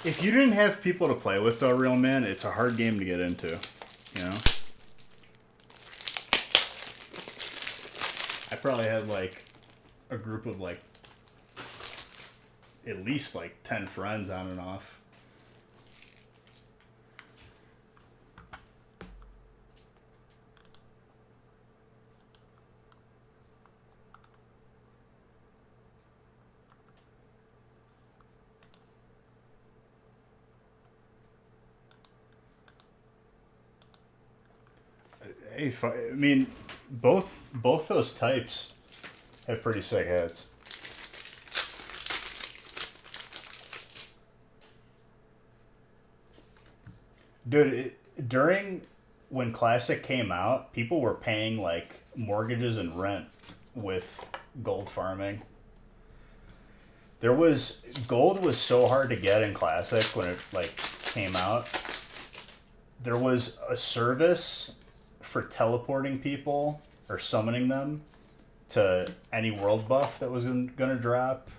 S1: If you didn't have people to play with, though, Real Man, it's a hard game to get into. You know? I probably had, like, a group of, like, at least, like, 10 friends on and off. Hey, I mean, both those types have pretty sick heads. Dude, during when Classic came out, people were paying like mortgages and rent with gold farming. Gold was so hard to get in Classic when it like came out. There was a service for teleporting people or summoning them to any world buff that was gonna drop.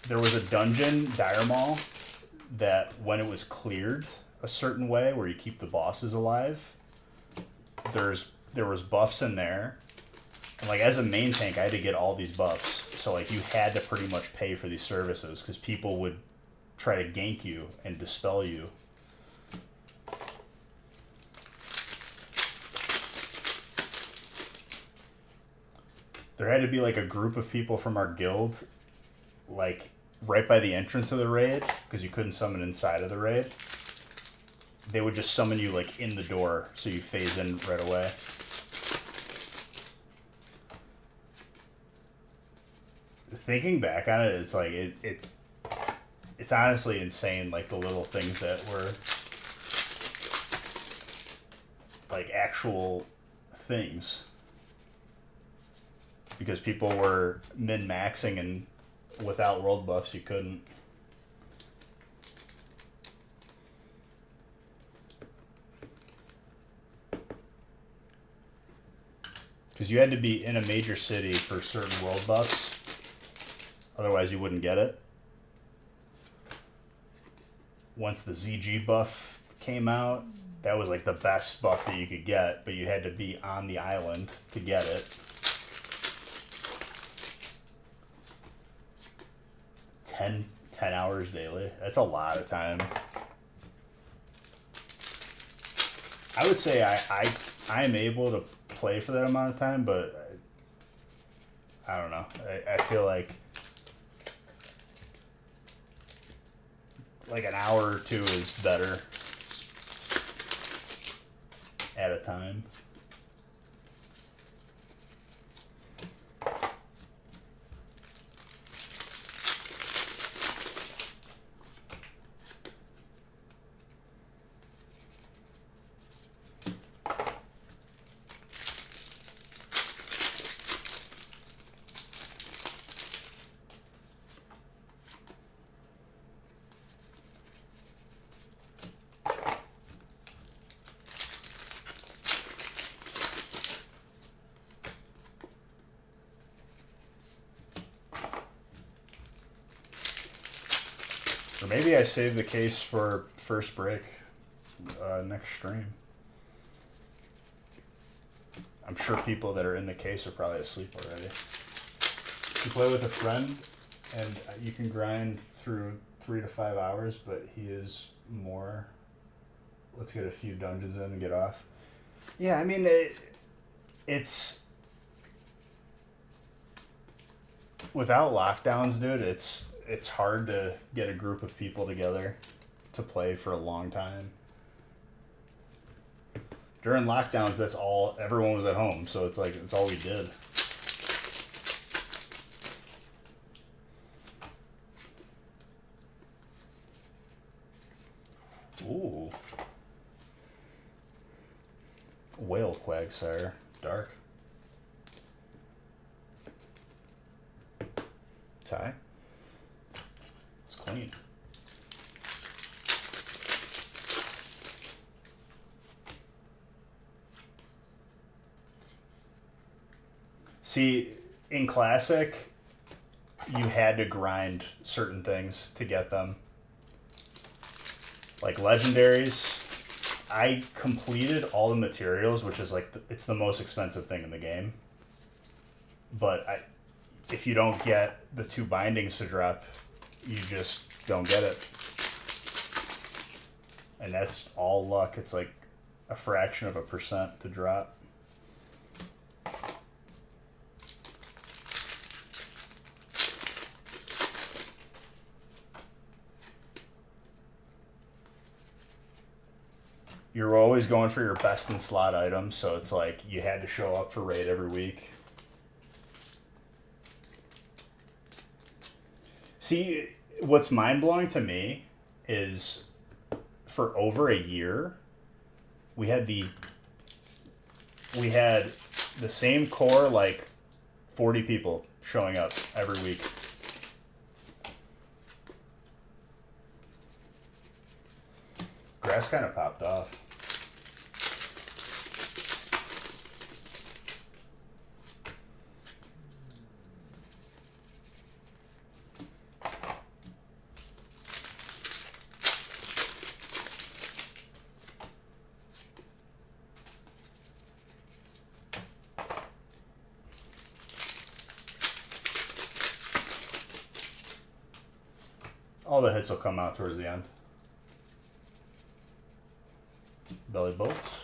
S1: There was a dungeon, Dire Maul, that when it was cleared a certain way where you keep the bosses alive, there was buffs in there. And like as a main tank, I had to get all these buffs. So like you had to pretty much pay for these services because people would try to gank you and dispel you. There had to be like a group of people from our guild, like right by the entrance of the raid, because you couldn't summon inside of the raid. They would just summon you like in the door, so you phase in right away. Thinking back on it, it's like it's honestly insane, like the little things that were like actual things. Because people were min-maxing and without world buffs you couldn't. because you had to be in a major city for certain world buffs. Otherwise, you wouldn't get it. Once the ZG buff came out, that was like the best buff that you could get, but you had to be on the island to get it. 10 hours daily. That's a lot of time. I would say I am able to play for that amount of time, but I don't know. I feel like an hour or two is better at a time. Or maybe I save the case for first break next stream. I'm sure people that are in the case are probably asleep already. You play with a friend, and you can grind through 3 to 5 hours, but he is more. Let's get a few dungeons in and get off. Yeah, I mean, it's without lockdowns, dude. It's hard to get a group of people together to play for a long time. During lockdowns, that's all, everyone was at home, so it's like, it's all we did. Ooh. Whale Quagsire. Dark. Tie. It's clean. See, in Classic, you had to grind certain things to get them. Like legendaries, I completed all the materials, which is like, it's the most expensive thing in the game. But if you don't get the 2 bindings to drop, you just don't get it. And that's all luck. It's like a fraction of a percent to drop. You're always going for your best in slot items, so it's like you had to show up for raid every week. See, what's mind-blowing to me is for over a year, we had the same core, like 40 people showing up every week. Grass kind of popped off. All the hits will come out towards the end. Belly bolts.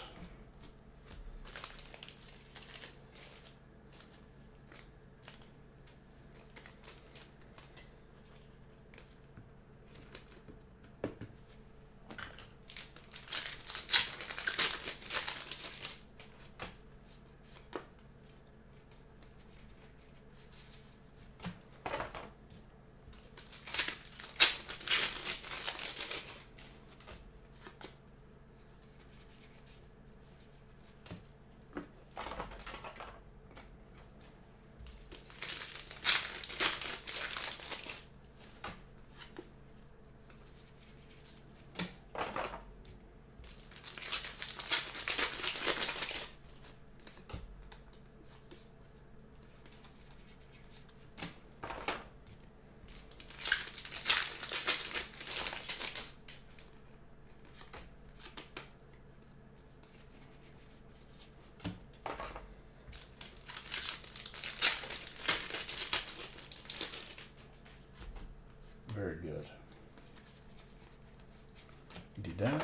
S1: down.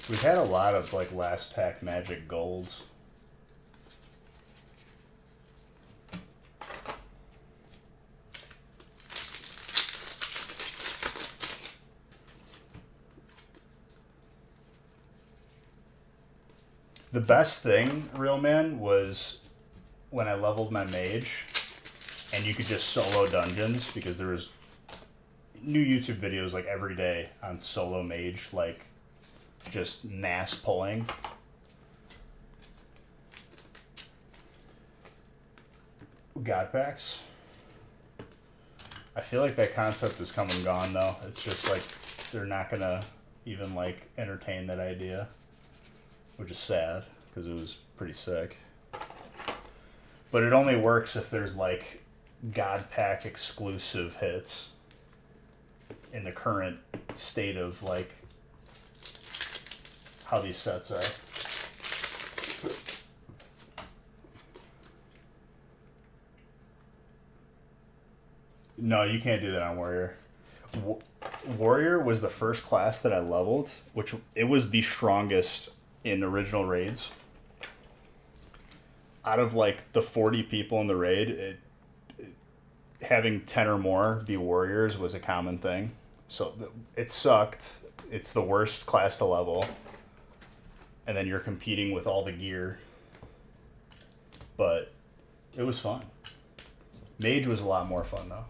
S1: We've had a lot of like last pack magic golds. The best thing, real man, was when I leveled my mage and you could just solo dungeons, because there was new YouTube videos like every day on solo mage, like just mass pulling. God packs. I feel like that concept is come and gone though. It's just like they're not gonna even like entertain that idea, which is sad because it was pretty sick. But it only works if there's like God pack exclusive hits in the current state of like how these sets are. No, you can't do that on Warrior. Warrior was the first class that I leveled, which it was the strongest in original raids. Out of like the 40 people in the raid, having 10 or more be warriors was a common thing. So it sucked. It's the worst class to level. And then you're competing with all the gear. But it was fun. Mage was a lot more fun though.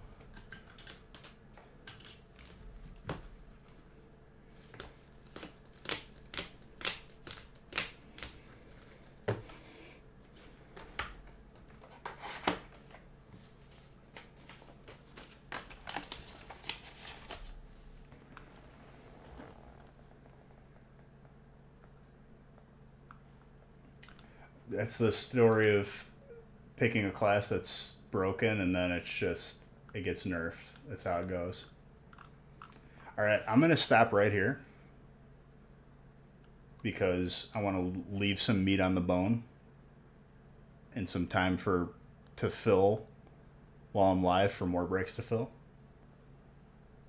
S1: That's the story of picking a class that's broken and then it's just, it gets nerfed. That's how it goes. All right, I'm going to stop right here because I want to leave some meat on the bone and some time to fill while I'm live for more breaks to fill.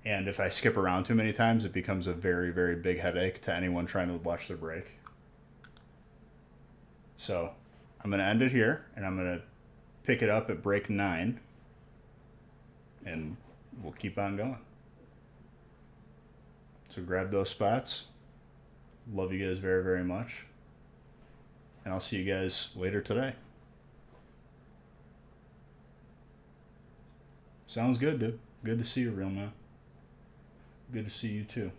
S1: And if I skip around too many times, it becomes a very, very big headache to anyone trying to watch their break. So I'm going to end it here, and I'm going to pick it up at break 9, and we'll keep on going. So grab those spots. Love you guys very, very much. And I'll see you guys later today. Sounds good, dude. Good to see you, real man. Good to see you too.